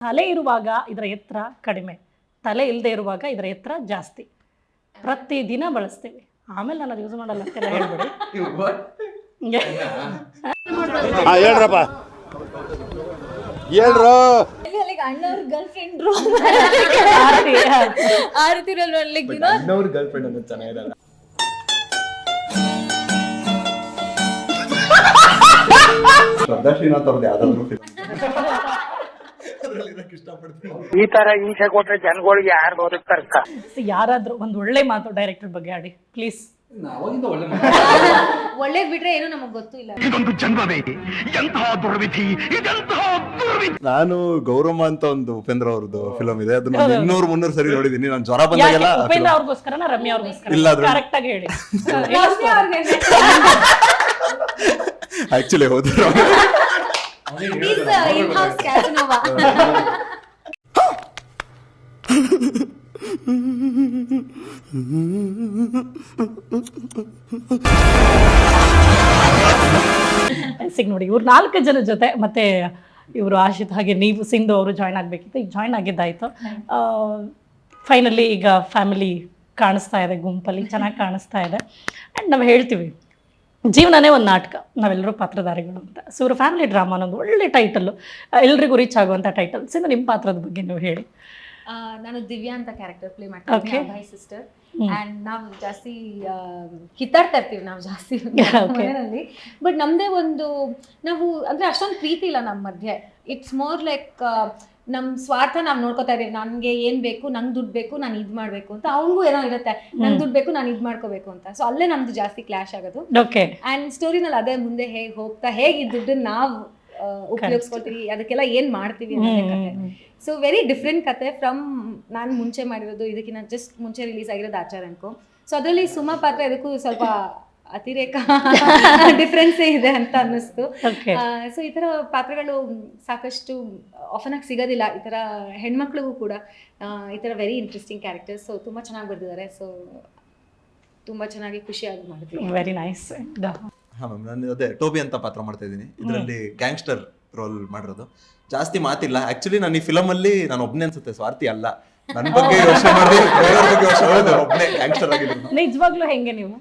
ತಲೆ ಇರುವಾಗ ಇದರ ಎತ್ತರ ಕಡಿಮೆ, ತಲೆ ಇಲ್ಲದೆ ಇರುವಾಗ ಇದರ ಎತ್ತರ ಜಾಸ್ತಿ. ಪ್ರತಿದಿನ ಬಳಸ್ತೀವಿ, ಆಮೇಲೆ ನಾನು ಅದು ಯೂಸ್ ಮಾಡಲ್ಲ ಅಂತೆಲ್ಲ ಹೇಳ್ಬಿಡಿ. ಹೇಳ್ರಪ್ಪ ಹೇಳ್ರು. ಅಣ್ಣವ್ರ ಗರ್ಲ್ ಫ್ರೆಂಡ್ ಆ ರೀತಿ ಅಣ್ಣವ್ರ ಗರ್ಲ್ ಫ್ರೆಂಡ್ ಅನ್ನೋದು ಚೆನ್ನಾಗಿರಲ್ಲ. ಶ್ರದ್ಧಾ ಶ್ರೀನಾಥ್ ಅವ್ರದ್ದು ಯಾವ್ದಾದ್ರು ಈ ತರ ಹಿಂಸೆ ಕೊಟ್ರೆ ಜನಗಳಿಗೆ ಯಾರು ಬದುಕ್ತಾರ? ಯಾರಾದ್ರೂ ಒಂದು ಒಳ್ಳೆ ಮಾತು ಡೈರೆಕ್ಟರ್ ಬಗ್ಗೆ ಆಡಿ ಪ್ಲೀಸ್. ನಾವಾಗಿಂದ ಒಳ್ಳೆ ಒಳ್ಳೇದ್ ಬಿಟ್ರೆ ಏನು ನಮಗ್ ಗೊತ್ತು ಇಲ್ಲ. ನಾನು ಗೌರಮ್ಮ ಅಂತ ಒಂದು ಉಪೇಂದ್ರ ಅವ್ರದ್ದು ಫಿಲಮ್ ಇದೆ, ಅದನ್ನ 200-300 ಸರಿ ನೋಡಿದೀನಿ. ನಾನು ಜ್ವರ ಬಂದಾಗೆಲ್ಲ ಉಪೇಂದ್ರ ಅವ್ರಿಗೋಸ್ಕರನ ರಮ್ಯಾ ಅವ್ರಿಗೋಸ್ಕರ ಇಲ್ಲ ಅದು ಕರೆಕ್ಟ್ ಆಗಿ ಹೇಳಿ. ಆಕ್ಚುಲಿ ಹೋದ್ರು ನೋಡಿ, ಇವ್ರು 4 ಜನ ಜೊತೆ ಮತ್ತೆ ಇವರು ಆಶಿತ್ ಹಾಗೆ ನೀವು ಸಿಂಧು ಅವರು ಜಾಯ್ನ್ ಆಗಬೇಕಿತ್ತು. ಈಗ ಜಾಯ್ನ್ ಆಗಿದ್ದಾಯಿತು. ಫೈನಲಿ ಈಗ ಫ್ಯಾಮಿಲಿ ಕಾಣಿಸ್ತಾ ಇದೆ, ಗುಂಪಲ್ಲಿ ಚೆನ್ನಾಗಿ ಕಾಣಿಸ್ತಾ ಇದೆ. ಆ್ಯಂಡ್ ನಾವು ಹೇಳ್ತೀವಿ ಜೀವನನೇ ಒಂದು ನಾಟಕ, ನಾವೆಲ್ಲರೂ ಪಾತ್ರಧಾರಿಗಳು ಅಂತ. ಸೊ ಇವರು ಫ್ಯಾಮಿಲಿ ಡ್ರಾಮಾ ಅನ್ನೋದು ಒಳ್ಳೆ ಟೈಟಲ್ಲು, ಎಲ್ರಿಗೂ ರೀಚ್ ಆಗುವಂಥ ಟೈಟಲ್. ಸಿಂಧು, ನಿಮ್ಮ ಪಾತ್ರದ ಬಗ್ಗೆ ನೀವು ಹೇಳಿ. ನಾನು ದಿವ್ಯಾ ಅಂತ ಕ್ಯಾರೆಕ್ಟರ್ ಪ್ಲೇ ಮಾಡ್ತೀನಿ, ಮೈ ಸಿಸ್ಟರ್. ಅಂಡ್ ನಾವು ಜಾಸ್ತಿ ಕಿತ್ತಾಡ್ತಾ ಇರ್ತೀವಿ ನಾವು ಜಾಸ್ತಿ ಮನೆಯಲ್ಲಿ. ಬಟ್ ನಮ್ದೇ ಒಂದು ನಾವು ಅಂದ್ರೆ ಅಷ್ಟೊಂದು ಪ್ರೀತಿ ಇಲ್ಲ ನಮ್ಮ ಮಧ್ಯೆ. ಇಟ್ಸ್ ಮೋರ್ ಲೈಕ್ ನಮ್ ಸ್ವಾರ್ಥ ನಾವ್ ನೋಡ್ಕೋತಾ ಇದೀವಿ. ನನ್ಗೆ ಏನ್ ಬೇಕು, ನಂಗೆ ದುಡ್ಡು ಬೇಕು, ನಾನು ಇದ್ ಮಾಡ್ಬೇಕು ಅಂತ. ಅವ್ನಿಗೂ ಏನೋ ಇರುತ್ತೆ, ನಂಗೆ ದುಡ್ಡು ಬೇಕು, ನಾನು ಇದ್ ಮಾಡ್ಕೋಬೇಕು ಅಂತ. ಸೊ ಅಲ್ಲೇ ನಮ್ದು ಜಾಸ್ತಿ ಕ್ಲಾಶ್ ಆಗೋದು. ಅಂಡ್ ಸ್ಟೋರಿನಲ್ಲಿ ಅದೇ ಮುಂದೆ ಹೇಗೆ ಹೋಗ್ತಾ ಹೇಗೆ ಈ ದುಡ್ಡನ್ನ ನಾವು ಉಪಯೋಗಿಸ್ಕೊಳ್ತೀವಿ, ಅದಕ್ಕೆಲ್ಲ ಏನ್ ಮಾಡ್ತೀವಿ ಅನ್ನೋದೇ ಕತೆ. ಸೊ ವೆರಿ ಡಿಫ್ರೆಂಟ್ ಕತೆ ಫ್ರಮ್ ನಾನು ಮುಂಚೆ ಮಾಡಿರೋದು. ಇದಕ್ಕಿಂತ ಜಸ್ಟ್ ಮುಂಚೆ ರಿಲೀಸ್ ಆಗಿರೋದು ಆಚಾರ ಅನ್ಕೋ. ಸೊ ಅದರಲ್ಲಿ ಸುಮಾ ಪಾತ್ರ ಇದಕ್ಕೂ ಸ್ವಲ್ಪ ಅತಿರೇಕ ಡಿಫ್ರೆನ್ಸೇ ಇದೆ ಅಂತ ಅನ್ನಿಸ್ತು. ಸೊ ಈ ಥರ ಪಾತ್ರಗಳು ಸಾಕಷ್ಟು ಆಫನ್ ಆಗಿ ಸಿಗೋದಿಲ್ಲ. ಈ ಥರ ಹೆಣ್ಮಕ್ಳಿಗೂ ಕೂಡ ಈ ಥರ ವೆರಿ ಇಂಟ್ರೆಸ್ಟಿಂಗ್ ಕ್ಯಾರೆಕ್ಟರ್ಸ್. ಸೊ ತುಂಬ ಚೆನ್ನಾಗಿ ಬರ್ದಿದ್ದಾರೆ. ಸೊ ತುಂಬ ಚೆನ್ನಾಗಿ ಖುಷಿಯಾಗಿ ಮಾಡಿದ್ವಿ. Very nice. ನಾನು ಅದೇ ಟೋಬಿ ಅಂತ ಪಾತ್ರ ಮಾಡ್ತಾ ಇದ್ದೀನಿ. ಇದರಲ್ಲಿ ಗ್ಯಾಂಗ್ಸ್ಟರ್ ರೋಲ್ ಮಾಡಿರೋದು. ಜಾಸ್ತಿ ಮಾತಿಲ್ಲ. ಆಕ್ಚುಲಿ ನಾನು ಈ ಫಿಲಮ್ ಅಲ್ಲಿ ನಾನು ಒಬ್ಬನೇ ಅನ್ಸುತ್ತೆ, ಸ್ವಾರ್ಥಿ ಅಲ್ಲ. ನನ್ನ ಬಗ್ಗೆ ಯೋಚನೆ ಮಾಡಿ ಒಬ್ಬನೇ ಗ್ಯಾಂಗ್ಸ್ಟರ್ ಆಗಿದ್ರು. ನಿಜವಾಗ್ಲೂ ಹೆಂಗೆ ನೀವು?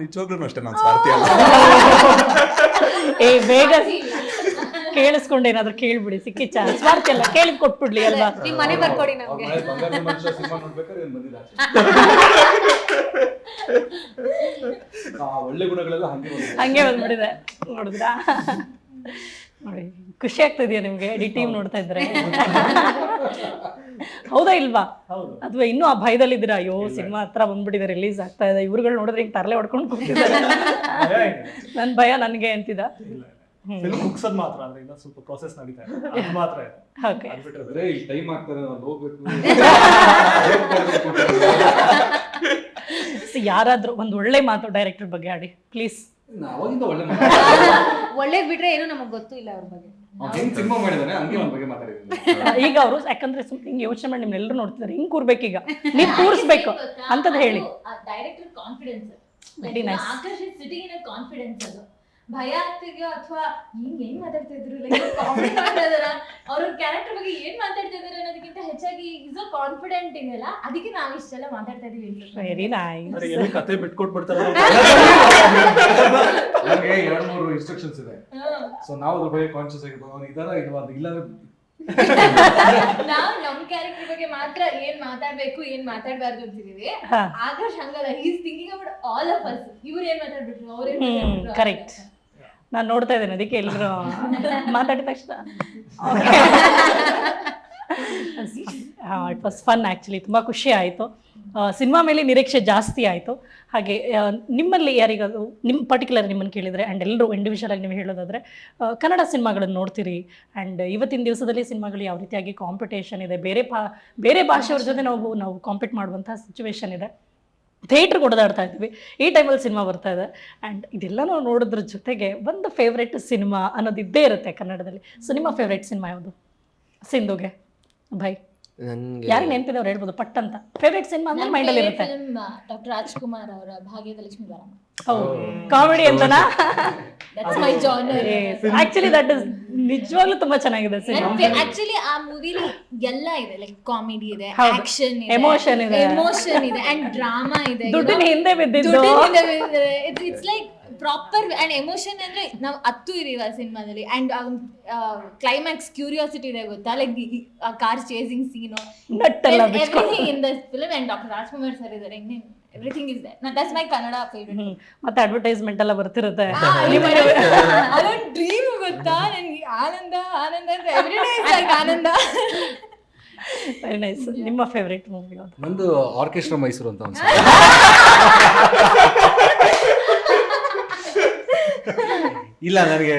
ನಿಜವಾಗ್ಲೂ ಅಷ್ಟೇ, ನಾನು ಸ್ವಾರ್ಥಿ ಅಲ್ಲ. ಬೇಗ ಕೇಳಿಸ್ಕೊಂಡು ಏನಾದ್ರು ಕೇಳ್ಬಿಡಿ, ಸಿಕ್ಕಿ ಚಾನ್ಸ್. ಸ್ವಾರ್ಥಿ ಅಲ್ಲ, ಕೇಳಿ ಕೊಟ್ಬಿಡ್ಲಿ ಅಲ್ವಾ? ನಿಮ್ಮ ಮನೆ ಬರ್ಕೊಡಿ ನಮ್ಗೆ. ಒಳ್ಳೆ ಗುಣಗಳೆಲ್ಲ ಹಂಗೆ ಬಂದ್ಬಿಟ್ಟಿದೆ. ನೋಡಿದ್ರಾ? ನೋಡಿ, ಖುಷಿ ಆಗ್ತಿದ್ಯಾ ನಿಮ್ಗೆ ಇಡೀ ಟೀಮ್ ನೋಡ್ತಾ ಇದ್ರೆ? ಹೌದಾ ಇಲ್ವಾ? ಅಥವಾ ಇನ್ನೂ ಆ ಭಯದಲ್ಲಿದ್ದೀರಾ? ಅಯ್ಯೋ ಸಿನಿಮಾ ಹತ್ರ ಬಂದ್ಬಿಟ್ಟಿದೆ, ರಿಲೀಸ್ ಆಗ್ತಾ ಇದೆ, ಇವ್ರುಗಳು ನೋಡಿದ್ರೆ ಹಿಂಗೆ ತರಲೆ ಹೊಡ್ಕೊಂಡು ಕೂತಿದ್ದಾರೆ, ನನ್ನ ಭಯ ನನಗೆ ಅಂತಿದ್ದ. ಮುಗಿಸೋದು ಮಾತ್ರ ಅಂದ್ರೆ ಇನ್ನೂ ಸ್ವಲ್ಪ ಪ್ರೊಸೆಸ್ ನಡೀತಾ ಇದೆ, ಅದು ಮಾತ್ರ ಇದೆ. ಓಕೆ, ಅದ್ಬಿಟ್ರೆ ಈ ಟೈಮ್ ಆಗ್ತಾರೆ, ನಾನು ಹೋಗ್ಬೇಕು. ಯಾರಾದ್ರೂ ಒಂದು ಒಳ್ಳೆ ಮಾತು ಡೈರೆಕ್ಟರ್ ಬಗ್ಗೆ ಆಡಿ ಪ್ಲೀಸ್. ನಾವಾಗಿಂದ ಒಳ್ಳೇದ್ ಬಿಟ್ರೆ ಏನು ನಮಗ್ ಗೊತ್ತು ಇಲ್ಲ ಅವ್ರ ಬಗ್ಗೆ. ಸಿನಿಮಾ ಮಾಡಿದಾನೆ ಹಂಗೆ ಅವ್ನ ಬಗ್ಗೆ ಮಾತಾಡಿದ್ದೀನಿ. ಈಗ ಅವರು ಯಾಕಂದ್ರೆ ಹಿಂಗೆ ಯೋಚನೆ ಮಾಡಿ ನಿಮ್ನೆಲ್ಲರೂ ನೋಡ್ತಿದ್ದಾರೆ, ಹಿಂಗ್ ಕೂರ್ಬೇಕು, ಈಗ ನೀವು ಕೂರಿಸ್ಬೇಕು ಅಂತದ್ ಹೇಳಿ. Director confidence, very nice. Akash sitting in confidence. ಅದು ಭಯ ಆಗ್ತಿದ್ಯೋ ಅಥವಾ ಏನ್ ಮಾತಾಡ್ತಾ ಇದ್ರು, ಕಾಮೆಂಟ್ ಮಾಡ್ತಾ ಇದಾರ, ಅವ್ರ ಕ್ಯಾರೆಕ್ಟರ್ ಬಗ್ಗೆ ಏನ್ ಮಾತಾಡ್ತಾ ಇದಾರೆ ಅನ್ನೋದಕ್ಕಿಂತ ಹೆಚ್ಚಾಗಿ ಇಸ್ ಕಾನ್ಫಿಡೆಂಟ್ ಇದೆಯಲ್ಲ, ಅದಕ್ಕೆ ನಾವ್ ಇಷ್ಟೆಲ್ಲ ಮಾತಾಡ್ತಾ ಇದೀವಿ. Very nice. ಎಲ್ಲಿ ಕತೆ ಬಿಟ್ಕೊಟ್ಬಿಡ್ತಾರೆ. ನನಗೆ 2-3 ಇನ್ಸ್ಟ್ರಕ್ಷನ್ಸ್ ಇದೆ. ಸೊ ನಾವು ಅದ್ರ ಬಗ್ಗೆ ಕಾನ್ಶಿಯಸ್ ಆಗಿರ್ಬೋದು. ಇದರ ಇಲ್ಲ ನಾವು ನಮ್ ಕ್ಯಾರೆಕ್ಟರ್ ಬಗ್ಗೆ ಮಾತ್ರ ಏನ್ ಮಾತಾಡ್ಬೇಕು ಏನ್ ಮಾತಾಡ್ಬಾರ್ದು ಅಂತಿದೀವಿ. ಆಕಾಶ್ ಹಂಗಲ್ಲ, is thinking about all of us. ಇವ್ರು ಏನ್ ಮಾತಾಡ್ಬಿಟ್ರು, ಅವ್ರೇನ್ ಮಾತಾಡ್ಬಿಟ್ರು. ಕರೆಕ್ಟ್. ನಾನು ನೋಡ್ತಾ ಇದ್ದೇನೆ, ಅದಕ್ಕೆ ಎಲ್ಲರೂ ಮಾತಾಡಿದ ತಕ್ಷಣ ಇಟ್ ವಾಸ್ ಫನ್. ಆ್ಯಕ್ಚುಲಿ ತುಂಬ ಖುಷಿ ಆಯಿತು. ಸಿನಿಮಾ ಮೇಲೆ ನಿರೀಕ್ಷೆ ಜಾಸ್ತಿ ಆಯಿತು. ಹಾಗೆ ನಿಮ್ಮಲ್ಲಿ ಯಾರಿಗಾದ್ರು ನಿಮ್ಮ ಪರ್ಟಿಕ್ಯುಲರ್ ನಿಮ್ಮನ್ನು ಕೇಳಿದರೆ, ಆ್ಯಂಡ್ ಎಲ್ಲರೂ ಇಂಡಿವಿಜುವಲ್ ಆಗಿ ನೀವು ಹೇಳೋದಾದರೆ ಕನ್ನಡ ಸಿನಿಮಾಗಳನ್ನು ನೋಡ್ತೀರಿ. ಆ್ಯಂಡ್ ಇವತ್ತಿನ ದಿವಸದಲ್ಲಿ ಸಿನಿಮಾಗಳು ಯಾವ ರೀತಿಯಾಗಿ ಕಾಂಪಿಟೇಷನ್ ಇದೆ, ಬೇರೆ ಭಾಷೆಯವ್ರ ಜೊತೆ ನಾವು ಕಾಂಪೀಟ್ ಮಾಡುವಂಥ ಸಿಚುವೇಶನ್ ಇದೆ. ಥಿಯೇಟ್ರಿಗೆ ಓಡಾಡ್ತಾ ಇದ್ವಿ, ಈ ಟೈಮಲ್ಲಿ ಸಿನಿಮಾ ಬರ್ತಾ ಇದೆ. ಆ್ಯಂಡ್ ಇದೆಲ್ಲ ನಾವು ನೋಡೋದ್ರ ಜೊತೆಗೆ ಒಂದು ಫೇವ್ರೆಟ್ ಸಿನಿಮಾ ಅನ್ನೋದು ಇದ್ದೇ ಇರುತ್ತೆ ಕನ್ನಡದಲ್ಲಿ. ಸೊ ನಿಮ್ಮ ಫೇವ್ರೆಟ್ ಸಿನಿಮಾ ಯಾವುದು? ಸಿಂಧುಗೆ ಭೈ ಯಾರಿಗೆ ನೆನಪಿದೆ ಅವ್ರು ಹೇಳ್ಬೋದು ಪಟ್ ಅಂತ. ಫೇವ್ರೆಟ್ ಸಿನಿಮಾ ಅಂದ್ರೆ ಮೈಂಡಲ್ಲಿ ಇರುತ್ತೆ. ಡಾಕ್ಟರ್ ರಾಜ್ಕುಮಾರ್ ಅವರ ಭಾಗ್ಯದ ಲಕ್ಷ್ಮೀ ಬಾರಮ್ಮ. ಕಾಮಿಡಿ ಅಂತನಾ? That's my genre. Actually that is ನಿಜವಾಗ್ಲೂ ತುಂಬಾ ಚೆನ್ನಾಗಿದೆ ಸಿನಿಮಾ. ಆಕ್ಚುಲಿ ಆ ಮೂವಿಲಿ ಎಲ್ಲ ಇದೆ, ಲೈಕ್ ಕಾಮಿಡಿ ಇದೆ, ಹೌದು. ಆಕ್ಷನ್ ಇದೆ, Emotion ಇದೆ. ಎಮೋಷನ್ ಇದೆ ಅಂಡ್ ಡ್ರಾಮಾ ಇದೆ. ದುಡ್ಡಿನ ಹಿಂದೆ ಬಿದ್ದಿದ್ದು. It's like proper and emotion ಅಂದ್ರೆ ನಾವು ಹತ್ತು ಇದೀವಿ ಆ ಸಿನಿಮಾದಲ್ಲಿ ಅಂಡ್ ಕ್ಲೈಮ್ಯಾಕ್ಸ್ ಕ್ಯೂರಿಯಾಸಿಟಿ ಇದೆ ಗೊತ್ತಾ, ಲೈಕ್ ಆ ಕಾರ್ ಚೇಸಿಂಗ್ ಸೀನು, ನಟ್ಟೆಲ್ಲ ಬಿಚ್ಕೊಂಡು. Everything in the film and doctor Rajkumar sir ಇದ್ದಾರೆ, everything is there. That's my Kannada favourite. ಮತ್ತೆ ಅಡ್ವರ್ಟೈಸ್ಮೆಂಟ್ ಎಲ್ಲ ಬರ್ತಿರುತ್ತೆ. ಅದೊಂದು ಡ್ರೀಮ್ ಗೊತ್ತಾ ನನಗೆ, ಆನಂದ ಆನಂದ ಅಂತ ಎವ್ರಿ ಡೇ ಇಸ್ ಲೈಕ್ ಆನಂದ. Very nice. ನಿಮ್ಮ ಫೇವರೇಟ್ ಮೂವಿ ಯಾವುದು? ನಂದು ಆರ್ಕೆಸ್ಟ್ರಾ ಮೈಸೂರು ಅಂತ ಒಂದು ಇಲ್ಲ, ನನಗೆ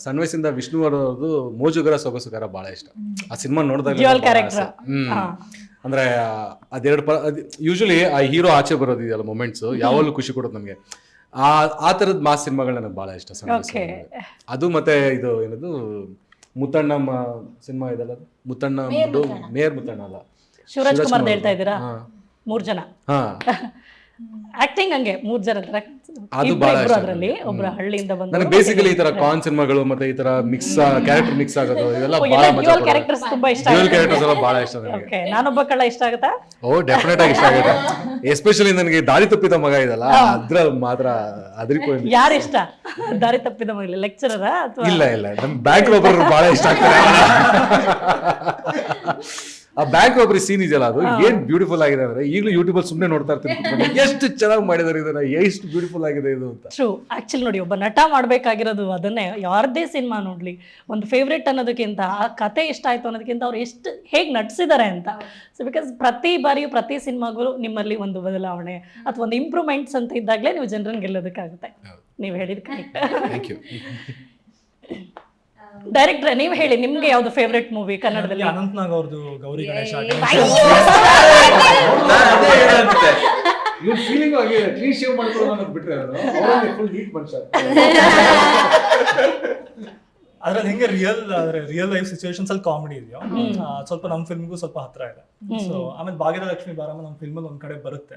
ಸಣ್ಣ ವಯಸ್ಸಿಂದ ವಿಷ್ಣು ಅವರದ್ದು ಮೋಜುಗರ ಸೊಗಸುಗರ ಬಹಳ ಇಷ್ಟ. ಆ ಸಿನಿಮಾ ನೋಡಿದಾಗ Dual character. ಅಂದ್ರೆ ಅದೆರಡು ಯೂಶಲಿ ಆ ಹೀರೋ ಆಚೆ ಬರೋದಿದೆಯಲ್ಲ ಮೊಮೆಂಟ್ಸ್ ಯಾವಾಗಲೂ ಖುಷಿ ಕೊಡೋದು ನಮಗೆ. ಆ ತರದ ಮಾಸ್ ಸಿನಿಮಾಗಳು ನನಗೆ ಬಹಳ ಇಷ್ಟ ಸಣ್ಣ ವಯಸ್ಸಿನಲ್ಲಿ. ಅದು ಮತ್ತೆ ಇದು ಏನದು ಮುತ್ತಣ್ಣ ಸಿನಿಮಾ ಇದೆಲ್ಲ, ಮುತ್ತಣ್ಣ ಮೇಯರ್ ಮುತ್ತಣ್ಣ ಅಲ್ಲ, ಶಿವರಾಜ್ ಕುಮಾರ್ ಹೇಳ್ತಾ ಇದ್ದೀರಾ? ಹಾ. 3 ಜನ ಹಾ ಆಕ್ಟಿಂಗ್ ಹಂಗೆ 3 ಜನ ಅದು ಬಹಳ ಇಷ್ಟ ಅದರಲ್ಲಿ ಒಬ್ರು ಹಳ್ಳಿಯಿಂದ ಬಂದು. ನನಗೆ ಬೇಸಿಕಲಿ ಈ ತರ ಕಾನ್ ಸಿನಿಮಾಗಳು ಮತ್ತೆ ಈ ತರ ಮಿಕ್ಸ್ ಕ್ಯಾರೆಕ್ಟರ್ ಮಿಕ್ಸ್ ಆಗೋದು ಇವೆಲ್ಲ ಬಹಳ ಮಜಾ ಡ್ಯುಯಲ್ ಕ್ಯಾರೆಕ್ಟರ್ಸ್ ತುಂಬಾ ಇಷ್ಟ ಡ್ಯುಯಲ್ ಆಗುತ್ತೆ. ಕ್ಯಾರೆಕ್ಟರ್ಸ್ ಎಲ್ಲ ಬಹಳ ಇಷ್ಟ ನನಗೆ. ಓಕೆ, ನಾನೊಬ್ಬ ಕಳ್ಳ ಇಷ್ಟ ಆಗುತ್ತಾ? ಓ ಡೆಫಿನೆಟ್ ಆಗಿ ಇಷ್ಟ ಆಗುತ್ತೆ. ಎಸ್ಪೆಷಲಿ ನನಗೆ ದಾರಿ ತಪ್ಪಿದ ಮಗ ಇದಲ್ಲ, ಅದ್ರ ಮಾತ್ರ ಅದ್ರಿಕೊಂಡು ಯಾರು ಇಷ್ಟ? ದಾರಿ ತಪ್ಪಿದ ಮಗಲಿ ಲೆಕ್ಚರರ ಅಥವಾ? ಇಲ್ಲ ನಮ್ ಬ್ಯಾಂಕ್ ಒಬ್ಬರು ಬಹಳ ಇಷ್ಟ ಆಗ್ತಾರೆ. ಆ ಬ್ಯಾಂಕ್ ಒಬ್ಬರಿ ಸೀನ್ ಇದೆಯಲ್ಲ, ಅದು ಏನ್ ಬ್ಯೂಟಿಫುಲ್ ಆಗಿದೆ ಅಂದ್ರೆ ಈಗಲೂ ಯೂಟ್ಯೂಬ್ ಅಲ್ಲಿ ಸುಮ್ಮನೆ ನೋಡ್ತಾ ಇರ್ತೀನಿ, ಎಷ್ಟು ಚೆನ್ನಾಗಿ ಮಾಡಿದಾರೆ ಇದನ್ನ, ಎಷ್ಟು ಬ್ಯೂಟಿಫುಲ್ ಆಗಿದೆ ಇದು ಅಂತ. ಟ್ರೂ. ಆಕ್ಚುಲಿ ನೋಡಿ, ಒಬ್ಬ ನಟ ಮಾಡ್ಬೇಕಾಗಿರೋದು ಅದನ್ನೇ. ಯಾರದೇ ಸಿನಿಮಾ ನೋಡ್ಲಿ, ಒಂದು ಫೇವ್ರೇಟ್ ಅನ್ನೋದಕ್ಕಿಂತ ಆ ಕತೆ ಇಷ್ಟ ಆಯ್ತು ಅನ್ನೋದಕ್ಕಿಂತ ಅವ್ರು ಎಷ್ಟು ಹೇಗೆ ನಟಿಸಿದ್ದಾರೆ ಅಂತ. ಸೊ ಬಿಕಾಸ್ ಪ್ರತಿ ಬಾರಿಯೂ ಪ್ರತಿ ಸಿನಿಮಾಗೂ ನಿಮ್ಮಲ್ಲಿ ಒಂದು ಬದಲಾವಣೆ ಅಥವಾ ಒಂದು ಇಂಪ್ರೂವ್ಮೆಂಟ್ಸ್ ಅಂತ ಇದ್ದಾಗಲೇ ನೀವು ಜನರನ್ನ ಗೆಲ್ಲೋದಕ್ಕಾಗುತ್ತೆ. ನೀವು ಹೇಳಿದ ಕರೆಕ್ಟ್. Thank you. ಡೈರೆಕ್ಟ್ರೆ, ನೀವು ಹೇಳಿ, ನಿಮ್ಗೆ ಯಾವ್ದು ಫೇವ್ರೇಟ್ ಮೂವಿ ಕನ್ನಡದಲ್ಲಿ? ಅನಂತ್ನಾಗ್ ಅವ್ರದ್ದು ಗೌರಿ ಗಣೇಶ. ಇವ್ರ ಫೀಲಿಂಗ್ ಆಗಿ ಕ್ಲೀನ್ ಶೇವ್ ಮಾಡ್ಕೊಳ್ಳೋದು ಅನ್ನೋದು ಬಿಟ್ರೆ ಫುಲ್ ನೀಟ್ ಮನುಷ್ಯ. ಅದ್ರಲ್ಲಿ ಹೆಂಗೆ ರಿಯಲ್ ಲೈಫ್ ಸಿಚುವೇಶನ್ಸ್ ಅಲ್ಲಿ ಕಾಮಿಡಿ ಇದೆಯೋ, ಸ್ವಲ್ಪ ನಮ್ಮ ಫಿಲ್ಮ್ಗೂ ಸ್ವಲ್ಪ ಹತ್ರ ಇದೆ. ಸೊ ಆಮೇಲೆ ಭಾಗ್ಯದ ಲಕ್ಷ್ಮಿ ಬಾರಮ್ಮ ನಮ್ಮ ಫಿಲ್ಮ್ ಒಂದ್ ಕಡೆ ಬರುತ್ತೆ,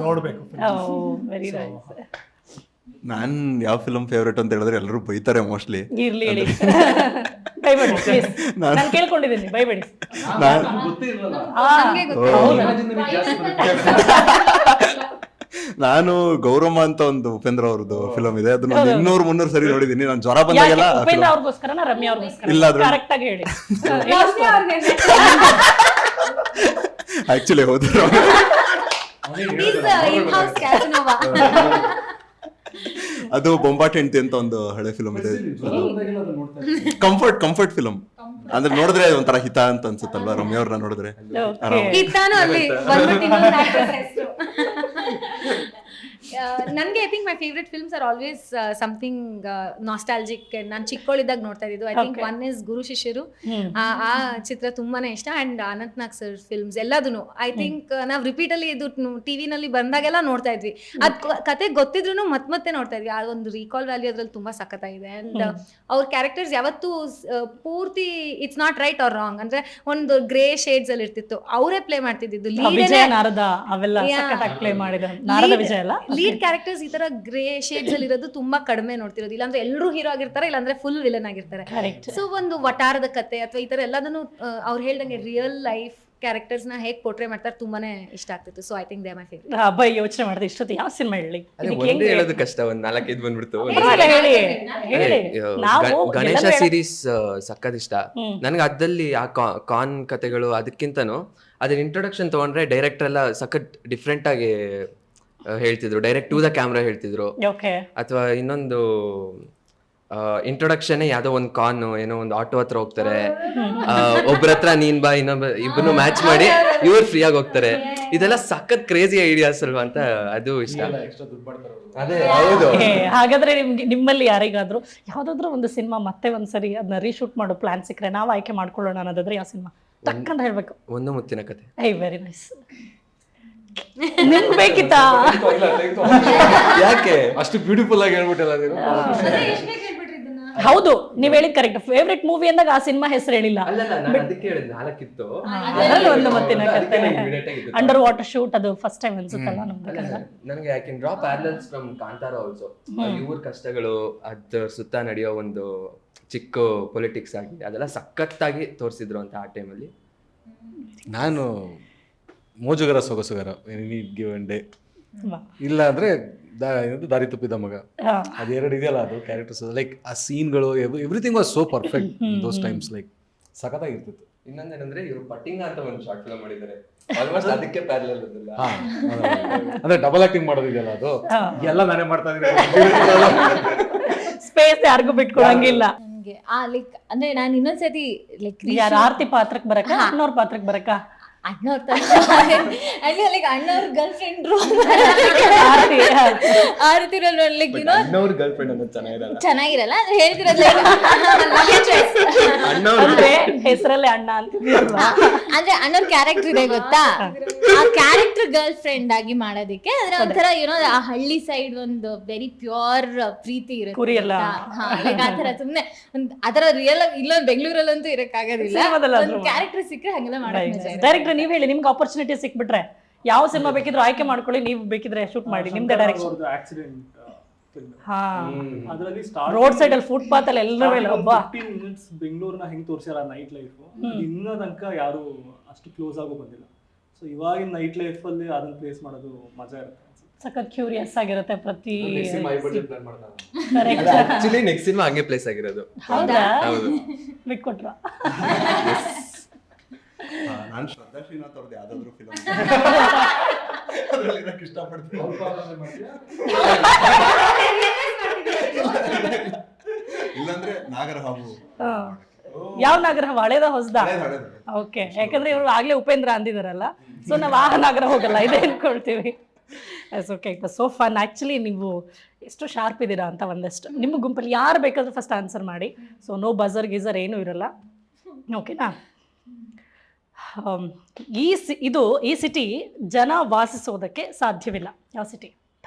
ನೋಡ್ಬೇಕು. Very nice. ನಾನ್ ಯಾವ ಫಿಲಮ್ ಫೇವ್ರೇಟ್ ಅಂತ ಹೇಳಿದ್ರೆ ಎಲ್ಲರೂ ಬೈತಾರೆ ಮೋಸ್ಟ್ಲಿ. ಇರ್ಲಿ ಹೇಳಿ, ಬೈಬೇಡಿ ಪ್ಲೀಸ್. ನಾನು ಕೇಳ್ಕೊಂಡಿದ್ದೀನಿ, ಬೈಬೇಡಿ. ನಾನು ಗೌರಮ್ಮ ಅಂತ ಒಂದು ಉಪೇಂದ್ರ ಅವ್ರದ್ದು ಫಿಲಮ್ ಇದೆ, ಅದನ್ನ 200-300 ಸರಿ ನೋಡಿದೀನಿ. ನಾನು ಜ್ವರ ಬಂದಾಗೆಲ್ಲ ಉಪೇಂದ್ರ ಅವ್ರಿಗೋಸ್ಕರನಾ ರಮ್ಯಾ ಅವ್ರಿಗೋಸ್ಕರ? ಇಲ್ಲ, ಅದ್ರ ಕರೆಕ್ಟ್ ಆಗಿ ಹೇಳಿ. ಆಕ್ಚುಲಿ ಹೋದ್ರು ಅದು ಬೊಂಬಾಟ್ ಹೆಂಡತಿ ಅಂತ ಒಂದು ಹಳೆ ಫಿಲಮ್ ಇದೆ. ಕಂಫರ್ಟ್ ಫಿಲಮ್ ಅಂದ್ರೆ ನೋಡಿದ್ರೆ ಒಂಥರ ಹಿತ ಅಂತ ಅನ್ಸುತ್ತಲ್ವಾ ರಮ್ಯಾ ಅವ್ರನ್ನ ನೋಡಿದ್ರೆ. ನನಗೆ I think my favourite films are always something nostalgic. ನಾನು ಚಿಕ್ಕವಳಿದ್ದಾಗ ನೋಡ್ತಾ ಇದ್ದು. ಐ ಥಿಂಕ್ ಒನ್ ಇಸ್ ಗುರು ಶಿಷ್ಯರು, ಆ ಚಿತ್ರ ತುಂಬಾನೇ ಇಷ್ಟ. ಅಂಡ್ ಅನಂತ್ನಾಗ್ ಸರ್ ಫಿಲ್ಮ್ಸ್ ಎಲ್ಲದೂ ಐ ಥಿಂಕ್ ನಾವು ರಿಪೀಟಲ್ಲಿ ಇದು ಟಿವಿನಲ್ಲಿ ಬಂದಾಗೆಲ್ಲ ನೋಡ್ತಾ ಇದ್ವಿ. ಅದ್ ಕತೆ ಗೊತ್ತಿದ್ರು ಮತ್ತೆ ನೋಡ್ತಾ ಇದ್ವಿ. ಆ ಒಂದು ರೀಕಾಲ್ ವ್ಯಾಲ್ಯೂ ಅದ್ರಲ್ಲಿ ತುಂಬಾ ಸಖತ್ತಾಗಿದೆ. ಅಂಡ್ ಅವ್ರ ಕ್ಯಾರೆಕ್ಟರ್ಸ್ ಯಾವತ್ತೂ ಪೂರ್ತಿ it's not right or wrong ಅಂದ್ರೆ ಒಂದು ಗ್ರೇ ಶೇಡ್ಸ್ ಅಲ್ಲಿ ಇರ್ತಿತ್ತು, ಅವರೇ ಪ್ಲೇ ಮಾಡ್ತಿದ್ದು. ಲೀಡ್ ಕ್ಯಾರೆಕ್ಟರ್ಸ್ ಈ ತರ ಗ್ರೇ ಶೇಡ್ಸ್ ಅಲ್ಲಿ ಇರೋದು ತುಂಬಾ ಕಡಿಮೆ ನೋಡ್ತಿರೋದು. ಇಲ್ಲಾಂದ್ರೆ ಎಲ್ಲರೂ ಹೀರೋ ಆಗಿರ್ತಾರೆ, ಇಲ್ಲಾಂದ್ರೆ ಫುಲ್ ವಿಲನ್ ಆಗಿರ್ತಾರೆ. ಸೊ ಒಂದು ವಟಾರದ ಕತೆ ಅಥವಾ ಈ ತರ ಎಲ್ಲದನ್ನು ಅವ್ರು ಹೇಳ್ದಂಗೆ ರಿಯಲ್ ಲೈಫ್ ಕ್ಯಾರೆಕ್ಟರ್ಸ್ ನ ಹೇಗೆ ಪೋರ್ಟ್ರೇ ಮಾಡ್ತಾರೆ ತುಂಬಾನೇ ಇಷ್ಟ ಆಗ್ತಿತ್ತು. So I think they my favourite. ಅಬ್ಬಾ, ಯೋಚನೆ ಮಾಡಿದೆ ಇಷ್ಟೊತ್ತು ಯಾವ ಸಿನಿಮಾ ಹೇಳಿ? ಒಂದೇ ಹೇಳೋದು ಕಷ್ಟ, ಒಂದ್ 4-5 ಬಂದ್ಬಿಡ್ತು. ಗಣೇಶ ಸೀರೀಸ್ ಸಕ್ಕತ್ ಇಷ್ಟ ನನ್ಗೆ. ಅದಲ್ಲಿ ಆ ಕಾನ್ ಕತೆಗಳು ಅದಕ್ಕಿಂತನೂ ಅದ್ರ ಇಂಟ್ರೊಡಕ್ಷನ್ ತಗೊಂಡ್ರೆ ಡೈರೆಕ್ಟರ್ ಎಲ್ಲ ಸಖತ್ ಡಿಫ್ರೆಂಟ್ ಆಗಿ ಹೇಳ್ತಿದ್ರು, ಡೈರೆಕ್ಟ್ ಟು ದ ಕ್ಯಾಮ್ರಾ ಹೇಳ್ತಿದ್ರು. ಅಥವಾ ಇನ್ನೊಂದು ಇಂಟ್ರೊಡಕ್ಷನ್ ಯಾವ್ದೋ ಒಂದು ಕಾನ್ ಏನೋ ಒಂದು ಆಟೋ ಹತ್ರ ಹೋಗ್ತಾರೆ, ಒಬ್ರ ಹತ್ರ ನೀನ್ ಬಾ, ಇಬ್ಬರು ಮ್ಯಾಚ್ ಮಾಡಿ ಇವ್ರು ಫ್ರೀ ಆಗಿ ಹೋಗ್ತಾರೆ. ಇದೆಲ್ಲ ಸಖತ್ ಕ್ರೇಜಿ ಐಡಿಯಾಸ್ ಅಲ್ವಾ ಅಂತ, ಅದು ಇಷ್ಟ. ಅದೇ ಹೌದು. ಹಾಗಾದ್ರೆ ನಿಮ್ಮಲ್ಲಿ ಯಾರಿಗಾದ್ರೂ ಯಾವ್ದಾದ್ರು ಒಂದು ಸಿನಿಮಾ ಮತ್ತೆ ಒಂದ್ಸರಿ ಅದನ್ನ ರೀಶೂಟ್ ಮಾಡೋ ಪ್ಲಾನ್ ಸಿಕ್ಕರೆ ನಾವು ಆಯ್ಕೆ ಮಾಡ್ಕೊಳ್ಳೋಣ ಅನ್ನೋದಾದ್ರೆ ಯಾವ ಸಿನಿಮಾ ತಕ್ಕಂತ ಹೇಳ್ಬೇಕು? ಒಂದು ಮುತ್ತಿನ ಕತೆ. Very nice. ನಿಮ್ಗೆ ಬೇಕಿತ್ತಾ? ಯಾಕೆ ಅಷ್ಟು ಬ್ಯೂಟಿಫುಲ್ ಆಗಿ ಹೇಳ್ಬಿಟ್ಟಲ್ಲ ನೀನು? ಹೌದು, ನೀವ್ ಹೇಳಿದ್ ಕರೆಕ್ಟ್. ಫೇವ್ರೆಟ್ ಮೂವಿ ಅಂದಾಗ ಆ ಸಿನಿಮಾ ಹೆಸರು ಹೇಳಿಲ್ಲ. ಅಲ್ಲ ನಾನು ಅದಕ್ಕೆ ಹೇಳಿದ್ 4 ಇತ್ತು. ಅದ್ರಲ್ಲಿ ಒಂದು ಮತ್ತಿನ ಕತೆ Immediate ಆಗಿ ಇತ್ತು. ಅಂಡರ್ ವಾಟರ್ ಶೂಟ್, ಅದು ಫಸ್ಟ್ ಟೈಮ್ ಅನ್ಸುತ್ತಲ್ಲ ನಮ್ದು ಕನ್ನಡ. ನನಗೆ I can draw parallels from Kantara also. ಇವ್ರ ಕಷ್ಟಗಳು, ಅದ್ರ ಸುತ್ತ ನಡೆಯೋ ಒಂದು ಚಿಕ್ಕ ಪೊಲಿಟಿಕ್ಸ್ ಆಗಿ ಅದೆಲ್ಲ ಸಖತ್ತಾಗಿ ತೋರಿಸಿದ್ರು ಅಂತ ಆ ಟೈಮಲ್ಲಿ. ನಾನು ಮೋಜುಗರ ಸೊಗಸುಗರ, ಗಿವ್ ಅಂಡ್ ಡೇ. ವಾ. ಇಲ್ಲ ಅಂದ್ರೆ ದಾರಿ ತಪ್ಪಿದ ಮಗ, ಹಾ. ಅದೆರಡು ಇದೆಯಲ್ಲ, ಅದು ಕ್ಯಾರೆಕ್ಟರ್ಸ್ ಲೈಕ್ ಆ ಸೀನ್ಗಳು, everything was so perfect those times. Like ಸಖತ್ತಾಗಿರ್ತಿತ್ತು. ಇನ್ನೊಂದೇನಂದ್ರೆ ಇವರು ಪಟ್ಟಿಂಗ ಅಂತ ಒಂದು ಶಾರ್ಟ್ ಫಿಲ್ಮ್ ಮಾಡಿದ್ದಾರೆ, ಆಲ್ಮೋಸ್ಟ್ ಅದಕ್ಕೆ ಪ್ಯಾರಲಲ್ ಅದಲ್ಲ. ಹಾ, ಅಂದ್ರೆ ಡಬಲ್ ಆಕ್ಟಿಂಗ್ ಮಾಡೋದಿದೆಯಲ್ಲ, ಅದು ಎಲ್ಲ ನಾನೇ ಮಾಡ್ತಾ ಇದ್ದೀನಿ. ಸ್ಪೇಸ್ ಯಾರಿಗೂ ಬಿಟ್ಕೊಡಂಗಿಲ್ಲ. ನನ್ಗೆ ಲೈಕ್ ಅಂದ್ರೆ ನಾನು ಇನ್ನೊಂದ್ಸತಿ ಲೈಕ್ ಯಾರು ಆರ್ತಿ ಪಾತ್ರಕ್ಕೆ ಬರಕ, ಅಣ್ಣವ್ರ ಪಾತ್ರಕ್ಕೆ ಬರಕ? ಅಣ್ಣವ್ರ ಲೈಕ್ ಅಣ್ಣವ್ರ ಗರ್ಲ್ ಫ್ರೆಂಡ್ ಆರ್ತಿರಲ್ಲ ಲೈಕ್ ಏನೋ ಅಣ್ಣವ್ರ ಗರ್ಲ್ ಫ್ರೆಂಡ್ ಅನ್ನೋದು ಚೆನ್ನಾಗಿರಲ್ಲ. ಚೆನ್ನಾಗಿರಲ್ಲ ಅಂದ್ರೆ ಹೇಳ್ತಿರೋದು ಅಂದ್ರೆ ಹೆಸರಲ್ಲೇ ಅಣ್ಣ ಅಂತಿದ್ರಲ್ವಾ? ಅಂದ್ರೆ ಅಣ್ಣವ್ರ ಕ್ಯಾರೆಕ್ಟರ್ ಇದೆ ಗೊತ್ತಾ, ಆ ಕ್ಯಾರೆಕ್ಟರ್ ಗರ್ಲ್ ಫ್ರೆಂಡ್ ಆಗಿ ಮಾಡೋದಿಕ್ಕೆ ಅದ್ರ ಒಂಥರ ಏನೋ ಆ ಹಳ್ಳಿ ಸೈಡ್ ಒಂದು ವೆರಿ ಪ್ಯೂರ್ ಪ್ರೀತಿ ಇರುತ್ತೆ. ಕುರಿ ಎಲ್ಲ. ಲೈಕ್ ಆತರ ಸುಮ್ನೆ ಆತರ ರಿಯಲ್ ಇಲ್ಲೊಂದು ಬೆಂಗಳೂರಲ್ಲಂತೂ ಇರಕ್ಕಾಗೋದಿಲ್ಲ. ಒಂದು ಕ್ಯಾರೆಕ್ಟರ್ ಸಿಕ್ಕರೆ ಹಂಗೆಲ್ಲ ಮಾಡೋದು. ಡೈರೆಕ್ಟರ್ ನೀವ್ ಹೇಳಿ, ನಿಮ್ಗೆ ಆಪರ್ಚುನಿಟಿ ಸಿಕ್ಬಿಟ್ರೆ ಯಾವ ಸಿನಿಮಾ ಬೇಕಿದ್ರು ಆಯ್ಕೆ ಮಾಡ್ಕೊಳ್ಳಿ, ನೀವು ಬೇಕಿದ್ರೆ ಶೂಟ್ ಮಾಡಿ, ನಿಮ್ದೇ ಡೈರೆಕ್ಷನ್. ಆಕ್ಸಿಡೆಂಟ್ ಫಿಲ್ಮ್, ಹಾ, ಅದರಲ್ಲಿ ರೋಡ್ ಸೈಡ್ ಅಲ್ಲಿ ಫುಟ್ಪಾತ್ ಅಲ್ಲಿ ಎಲ್ಲರ ಮೇಲೆ ಒಬ್ಬ 15 minutes ಬೆಂಗಳೂರಿನ ಹೆಂಗ್ ತೋರಿಸ್ಯಾರ ನೈಟ್ ಲೈಫ್, ಇನ್ನ ತನಕ ಯಾರು ಅಷ್ಟು ಕ್ಲೋಸ್ ಆಗೋ ಬಂದಿಲ್ಲ. ಸೊ ಇವಾಗಿನ ನೈಟ್ ಲೈಫ್ ಅಲ್ಲಿ ಅದನ್ನ ಪ್ಲೇಸ್ ಮಾಡೋದು ಮಜಾ ಇರುತ್ತೆ. ಸಖತ್ ಕ್ಯೂರಿಯಸ್ ಆಗಿರುತ್ತೆ ಪ್ರತಿ. ಆಕ್ಚುಲಿ ನೆಕ್ಸ್ಟ್ ಸಿನಿಮಾ ಹಂಗೆ ಪ್ಲೇಸ್ ಆಗಿರೋದು. ಹೌದಾ? ಹೌದು. ಬಿಟ್ಕೊಟ್ರ? ನಾನು ಶ್ರದ್ಧಾ ಶ್ರೀನಾಥ್ ಅವ್ರದ್ದು ಯಾವ್ದಾದ್ರು ಫಿಲಮ್ ಅದ್ರಲ್ಲಿ ಇರಕ್ಕೆ ಇಷ್ಟಪಡ್ತೀನಿ. ಇಲ್ಲಾಂದ್ರೆ ನಾಗರಹಾವು. ಯಾವ ನಾಗರಹ? ಹಳೇದ ಹೊಸದ? ಹಳೇದು. ಓಕೆ, ಯಾಕಂದ್ರೆ ಇವ್ರು ಆಗ್ಲೇ ಉಪೇಂದ್ರ ಅಂದಿದಾರಲ್ಲ, ಸೊ ನಾವ್ ಆ ನಾಗರ ಹೋಗಲ್ಲ, ಇದೆ ಅನ್ಕೊಳ್ತೀವಿ. Okay, so fun. ಆಕ್ಚುಲಿ ನೀವು ಎಷ್ಟು ಶಾರ್ಪ್ ಇದ್ದೀರಾ ಅಂತ ಒಂದಷ್ಟು. ನಿಮ್ಮ ಗುಂಪಲ್ಲಿ ಯಾರು ಬೇಕಾದ್ರೂ ಫಸ್ಟ್ ಆನ್ಸರ್ ಮಾಡಿ. ಸೊ ನೋ ಬಜರ್ ಗೀಸರ್ ಏನೂ ಇರಲ್ಲ. ಓಕೆನಾ? ಈ ಸಿಟಿ ಜನ ವಾಸಿಸೋದಕ್ಕೆ ಸಾಧ್ಯವಿಲ್ಲ. ಯಾವ city?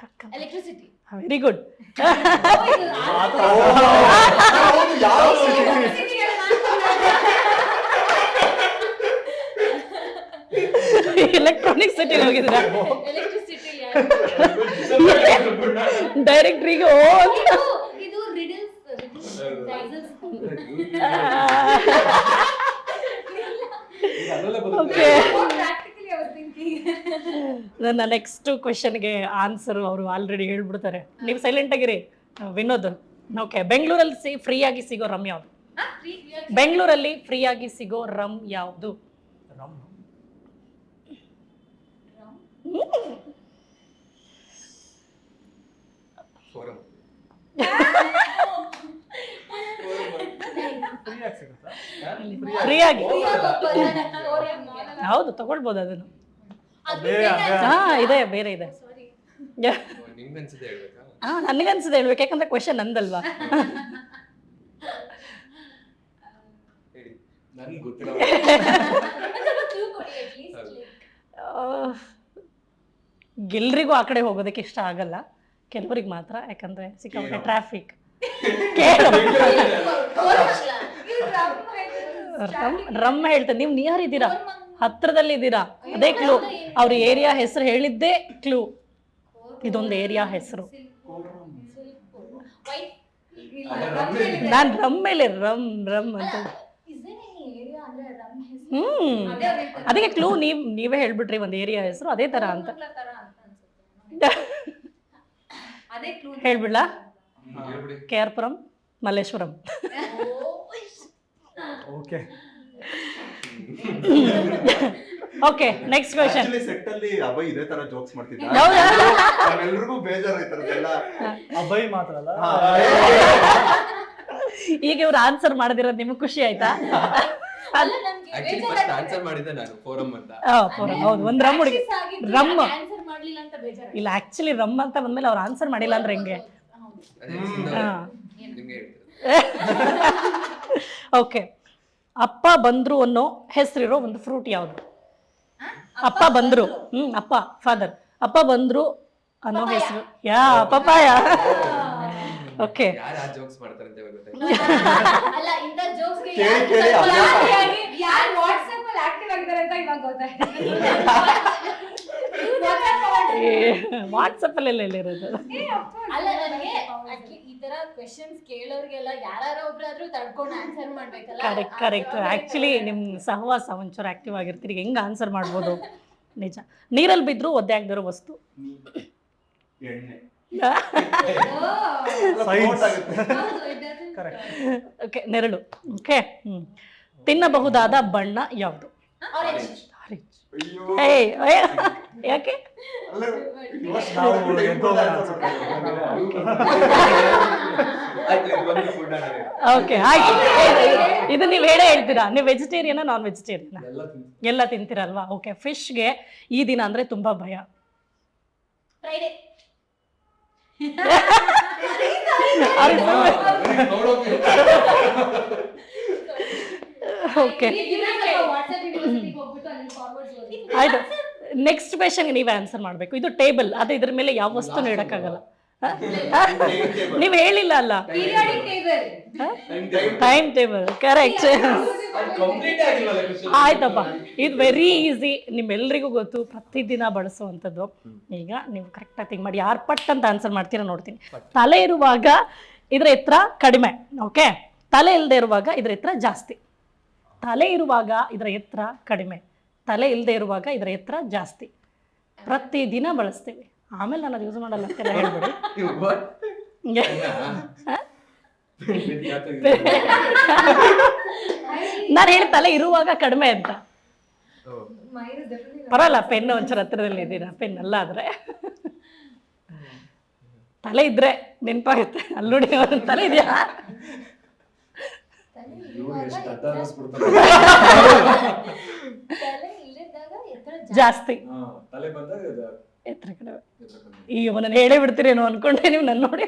Electricity. Very good. Electronic city ಹೋಗಿದ್ರ? ಡೈರೆಕ್ಟ್ರಿಗೆ ಇದು ರಿಡಲ್ಸ್. ಓಕೆ, ನನ್ನ ನೆಕ್ಸ್ಟ್ ಕ್ವೆಶನ್ಗೆ ಆನ್ಸರ್ ಅವರು ಆಲ್ರೆಡಿ ಹೇಳ್ಬಿಡ್ತಾರೆ. ನೀವು ಸೈಲೆಂಟ್ ಆಗಿರಿ. ವಿನೋದ್, ಓಕೆ, ಬೆಂಗಳೂರಲ್ಲಿ ಫ್ರೀ ಆಗಿ ಸಿಗೋ ರಮ್ ಯಾವುದು? ಬೆಂಗಳೂರಲ್ಲಿ ಫ್ರೀ ಆಗಿ ಸಿಗೋ ರಮ್ ಯಾವುದು? ಫ್ರೀ ಆಗಿ ಹೌದು, ತಗೊಳ್ಬೋದು ಅದನ್ನು. ಹಾ, ಇದೆ, ಬೇರೆ ಇದೆ. ನಿಮ್ಗನ್ಸಿದೆ ಹೇಳ್ಬೇಕಾ? ಹಾ, ನನಗನ್ಸಿದೆ ಹೇಳ್ಬೇಕು, ಯಾಕಂದ್ರೆ ಕ್ವೆಶನ್ ನಂದಲ್ವಾ. ನನಗೆ ಗೊತ್ತಿಲ್ಲ. ಎಲ್ರಿಗೂ ಆ ಕಡೆ ಹೋಗೋದಕ್ಕೆ ಇಷ್ಟ ಆಗಲ್ಲ, ಕೆಲವರಿಗೆ ಮಾತ್ರ, ಯಾಕಂದ್ರೆ ಸಿಕ್ಕಾಪಟ್ಟೆ ಟ್ರಾಫಿಕ್. ರಮ್ಮ ಹೇಳ್ತಾರೆ. ನೀವು ನಿಯರ್ ಇದ್ದೀರಾ, ಹತ್ರದಲ್ಲಿ ಇದ್ದೀರಾ, ಅದೇ ಕ್ಲೂ. ಅವ್ರ ಏರಿಯಾ ಹೆಸರು ಹೇಳಿದ್ದೇ ಕ್ಲೂ. ಇದೊಂದು ಏರಿಯಾ ಹೆಸರು. ನಾನ್ ರಮ್ ಮೇಲೆ ರಮ್ ರಮ್ ಅಂತ. ಅದಕ್ಕೆ ಕ್ಲೂ ನೀವೇ ಹೇಳ್ಬಿಟ್ರಿ ಒಂದು ಏರಿಯಾ ಹೆಸರು ಅದೇ ತರ ಅಂತ. ಹೇಳ್ಬಿಡ್ಲಾ? KR Puram, Malleshwaram. Okay, okay, next question. Set ಅಲ್ಲಿ ಅಭಯ್ ಇದೇ ತರ ಜೋಕ್ಸ್ ಮಾಡ್ತಿದ್ದ. ಹೌದಾ? ಎಲ್ರಿಗೂ ಬೇಜಾರಾಯ್ತಾರಲ್ಲ. ಅಭಯ್ ಮಾತ್ರ ಅಲ್ಲ, ಈಗ ಇವ್ರು ಆನ್ಸರ್ ಮಾಡದಿರೋದು ನಿಮ್ಗೆ ಖುಷಿ ಆಯ್ತಾ? ಆಕ್ಚುಲಿ ಫಸ್ಟ್ ಆನ್ಸರ್ ಮಾಡಿದ್ದೆ ನಾನು ಫೋರಂ ಅಂತ. ಹೌದು, ಒಂದ್ ರಮ್ ಹುಡುಗಿ ರಮ್ ಇಲ್ಲ. ಆಕ್ಚುಲಿ ರಮ್ ಅಂತ ಬಂದ್ಮೇಲೆ ಅವ್ರು ಆನ್ಸರ್ ಮಾಡಿಲ್ಲ ಅಂದ್ರೆ ಹೆಂಗೆ? ಓಕೆ, ಅಪ್ಪ ಬಂದ್ರು ಅನ್ನೋ ಹೆಸರಿರೋ ಒಂದು ಫ್ರೂಟ್ ಯಾವುದು? ಅಪ್ಪ ಬಂದ್ರು, ಅಪ್ಪ ಫಾದರ್, ಅಪ್ಪ ಬಂದ್ರು ಅನ್ನೋ ಹೆಸರು ಯಾ ಪಪಾಯ. ಓಕೆ ಯಾರು ಆ ಜೋಕ್ಸ್ ಮಾಡ್ತಾರೆ ಅಂತ ಇವಾಗ ಗೊತ್ತಾಯ್ತು. ಅಲ್ಲ ಇಂಥ ಜೋಕ್ಸ್ಗೆ ಕೇಳಿ ಯಾರು ವಾಟ್ಸ್ಆಪ್ ಅಲ್ಲಿ ಆಕ್ಟಿವ್ ಆಗಿದ್ದಾರೆ ಅಂತ ಇವಾಗ ಗೊತ್ತಾಯ್ತು. ವಾಟ್ಸಪ್ ಅಲ್ಲೆಲ್ಲ ಇರೋದು. ಅಲ್ಲ ನನಗೆ ಈ ತರ ಕ್ವೆಶನ್ಸ್ ಕೇಳೋರ್ಗೆಲ್ಲ ಯಾರು ಒಬ್ರಾದ್ರೂ ತಡ್ಕೊಂಡು ಆನ್ಸರ್ ಮಾಡ್ಬೇಕಲ್ಲ. ಕರೆಕ್ಟ್ ಆಕ್ಚುಲಿ ನಿಮ್ ಸಹವಾಸ ಒಂಚೂರು ಆಕ್ಟಿವ್ ಆಗಿರ್ತೀರಿ, ಹೆಂಗ್ ಆನ್ಸರ್ ಮಾಡ್ಬೋದು. ನಿಜ. ನೀರಲ್ಲಿ ಬಿದ್ರು ಒದ್ದೆ ಆಗದಿರೋ ವಸ್ತು. ಓಕೆ, ನೆರಳು. ಓಕೆ, ತಿನ್ನಬಹುದಾದ ಬಣ್ಣ ಯಾವುದು? ಯಾಕೆ? ಓಕೆ, ಆಯ್ತು. ಇದು ನೀವು ಹೇಳೇ ಹೇಳ್ತೀರಾ. ನೀವು ವೆಜಿಟೇರಿಯನ್ ನಾನ್ ವೆಜಿಟೇರಿಯನ್? ಎಲ್ಲ ತಿಂತೀರಲ್ವಾ? ಓಕೆ. ಫಿಶ್ಗೆ ಈ ದಿನ ಅಂದ್ರೆ ತುಂಬಾ ಭಯ. ಫ್ರೈಡೆ. ಓಕೆ, ಆಯ್ತು. ನೆಕ್ಸ್ಟ್ ಕ್ವೆಶನ್ಗೆ ನೀವೇ ಆನ್ಸರ್ ಮಾಡಬೇಕು. ಇದು ಟೇಬಲ್, ಅದು ಇದ್ರ ಮೇಲೆ ಯಾವ ವಸ್ತುನು ಇಡಕ್ಕಾಗಲ್ಲ. ನೀವು ಹೇಳಿಲ್ಲ ಅಲ್ಲ. Time table, correct. ಆಯ್ತಪ್ಪ, ಇದು ವೆರಿ ಈಸಿ, ನಿಮ್ಮೆಲ್ರಿಗೂ ಗೊತ್ತು, ಪ್ರತಿದಿನ ಬಳಸುವಂಥದ್ದು. ಈಗ ನೀವು ಕರೆಕ್ಟಾಗಿ ಥಿಂಕ್ ಮಾಡಿ, ಯಾರು ಪಟ್ ಅಂತ ಆನ್ಸರ್ ಮಾಡ್ತೀರಾ ನೋಡ್ತೀನಿ. ತಲೆ ಇರುವಾಗ ಇದರ ಎತ್ತರ ಕಡಿಮೆ. ಓಕೆ, ತಲೆ ಇಲ್ಲದೆ ಇರುವಾಗ ಇದರ ಎತ್ತರ ಜಾಸ್ತಿ. ತಲೆ ಇರುವಾಗ ಇದರ ಎತ್ತರ ಕಡಿಮೆ, ತಲೆ ಇಲ್ಲದೆ ಇರುವಾಗ ಇದರ ಎತ್ತರ ಜಾಸ್ತಿ. ಪ್ರತಿದಿನ ಬಳಸ್ತೀವಿ. ಆಮೇಲೆ ನಾನು ಅದು ಯೂಸ್ ಮಾಡಲ್ಲ ಅಂತೆಲ್ಲ ಹೇಳ್ಬಿಡಿ. ನಾನು ಹೇಳಿ ತಲೆ ಇರುವಾಗ ಕಡಿಮೆ ಅಂತ. ಪರವಾಗಿಲ್ಲ, ಪೆನ್ ಒಂಚೂರು ಹತ್ರದಲ್ಲಿ ಇದ್ದೀರಾ. ಪೆನ್ ಅಲ್ಲ ಆದ್ರೆ ತಲೆ ಇದ್ರೆ ನೆನಪಾಗುತ್ತೆ. ಅಲ್ಲಿ ನೋಡಿ, ಅವ್ರ ತಲೆ ಇದೆಯಾ? ಜಾಸ್ತಿ, ಎತ್ತರ ಕಡಿಮೆ. ಈಗ ನನ್ನ ಹೇಳೇ ಬಿಡ್ತೀರೇನೋ ಅನ್ಕೊಂಡೆ ನೀವು ನನ್ನ ನೋಡಿ.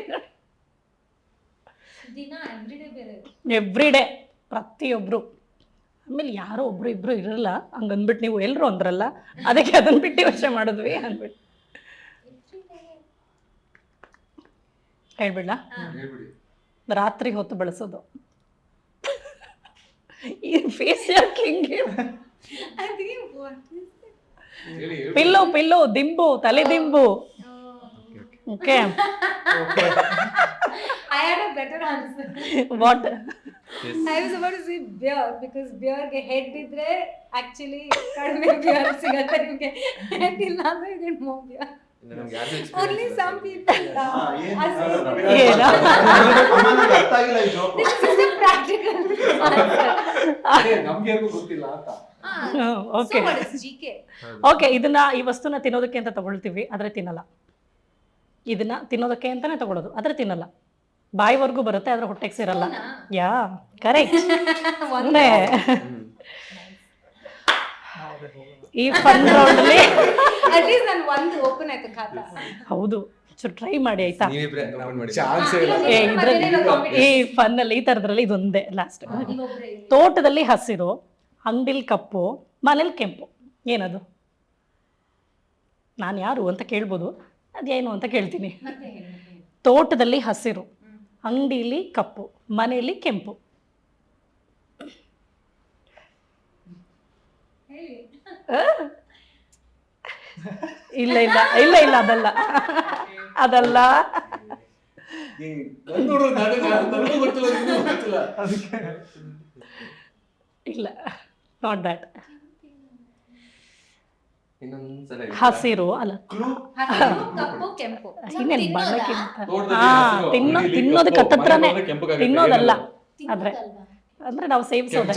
ಎವ್ರಿ ಡೇ, ಪ್ರತಿಯೊಬ್ರು. ಆಮೇಲೆ ಯಾರೋ ಒಬ್ರು ಇಬ್ರು ಇರಲ್ಲ, ಹಂಗಂದ್ಬಿಟ್ಟು ನೀವು ಎಲ್ಲರೂ ಅಂದ್ರಲ್ಲ, ಅದಕ್ಕೆ ಅದನ್ನ ಬಿಟ್ಟು ಯೋಚನೆ ಮಾಡಿದ್ವಿ ಅಂದ್ಬಿಟ್ಟು. ಹೇಳ್ಬಿಡ್ಲಾ? ರಾತ್ರಿ ಹೊತ್ತು ಬಳಸೋದು. ಈ ಫೇಸ್ ಯಾಕೆ ಹಿಂಗೆ? ಪಿಲ್ಲು, ಪಿಲ್ಲು, ದಿಂಬು, ತಲೆ ದಿಂಬು. Okay, I had a better answer. What? I was about to say beer, because beer ಗೆ head ಇದ್ರೆ actually ಕಡಿಮೆ beer ಸಿಗತ್ತೆ ನಿಮಗೆ. head ಇಲ್ಲ ಅಂದ್ರೆ you get more beer. Only some people. ಏನಾ? This is a practical answer. Okay, So what is GK? Okay. ಇದನ್ನ, ಈ ವಸ್ತುನ ತಿನ್ನೋದಕ್ಕೆ ಅಂತ ತಗೊಳ್ತೀವಿ, ಆದ್ರೆ ತಿನ್ನಲ್ಲ. ಇದನ್ನ ತಿನ್ನೋದಕ್ಕೆ ಅಂತಾನೆ ತಗೊಳ್ಳೋದು, ಆದ್ರೆ ತಿನ್ನಲ್ಲ. ಬಾಯಿವರೆಗೂ ಬರುತ್ತೆ, ಆದ್ರೆ ಹೊಟ್ಟೆಗೆ ಸೇರಲ್ಲ. ಯಾ, ಕರೆಕ್ಟ್. ಒಂದೇ. ಈ ಫನ್ ರೌಂಡ್ ಅಲ್ಲಿ At least ನಾನು ಒಂದು ಓಪನ್ ಆಯ್ತು ಖಾತಾ. ಹೌದು, ಟ್ರೈ ಮಾಡಿ ಆಯ್ತಾ? ನೀವಿಬ್ರೆ open ಮಾಡಿ. ಈ ಫನ್ ಅಲ್ಲಿ, ಈ ತರದ್ರಲ್ಲಿ ಇದೊಂದೇ ಲಾಸ್ಟ್. ತೋಟದಲ್ಲಿ ಹಸಿರು, ಅಂಗಡಿಲಿ ಕಪ್ಪು, ಮನೇಲಿ ಕೆಂಪು. ಏನದು? ನಾನು ಯಾರು ಅಂತ ಕೇಳ್ಬೋದು, ಅದೇನು ಅಂತ ಕೇಳ್ತೀನಿ. ತೋಟದಲ್ಲಿ ಹಸಿರು, ಅಂಗಡಿಲಿ ಕಪ್ಪು, ಮನೆಯಲ್ಲಿ ಕೆಂಪು. ಇಲ್ಲ ಇಲ್ಲ ಇಲ್ಲ ಇಲ್ಲ, ಅದಲ್ಲ ಅದಲ್ಲ. ಇಲ್ಲ, ನಾಟ್ ದ್ಯಾಟ್. ಇನ್ನೊಂದ್ಸಲ ಹೇಳಿ. ಹಸಿರು ಅಲ್ಲ, ಕಪ್ಪು ಕೆಂಪು. ಇನ್ನೇನು ಬಣ್ಣಕ್ಕಿಂತ. ತಿನ್ನೋದಕ್ಕೆ ಹತ್ತತ್ರನೇ, ತಿನ್ನೋದಲ್ಲ. ಆದ್ರೆ ಅಂದ್ರೆ ನಾವು ಸೇವಿಸೋದೆ,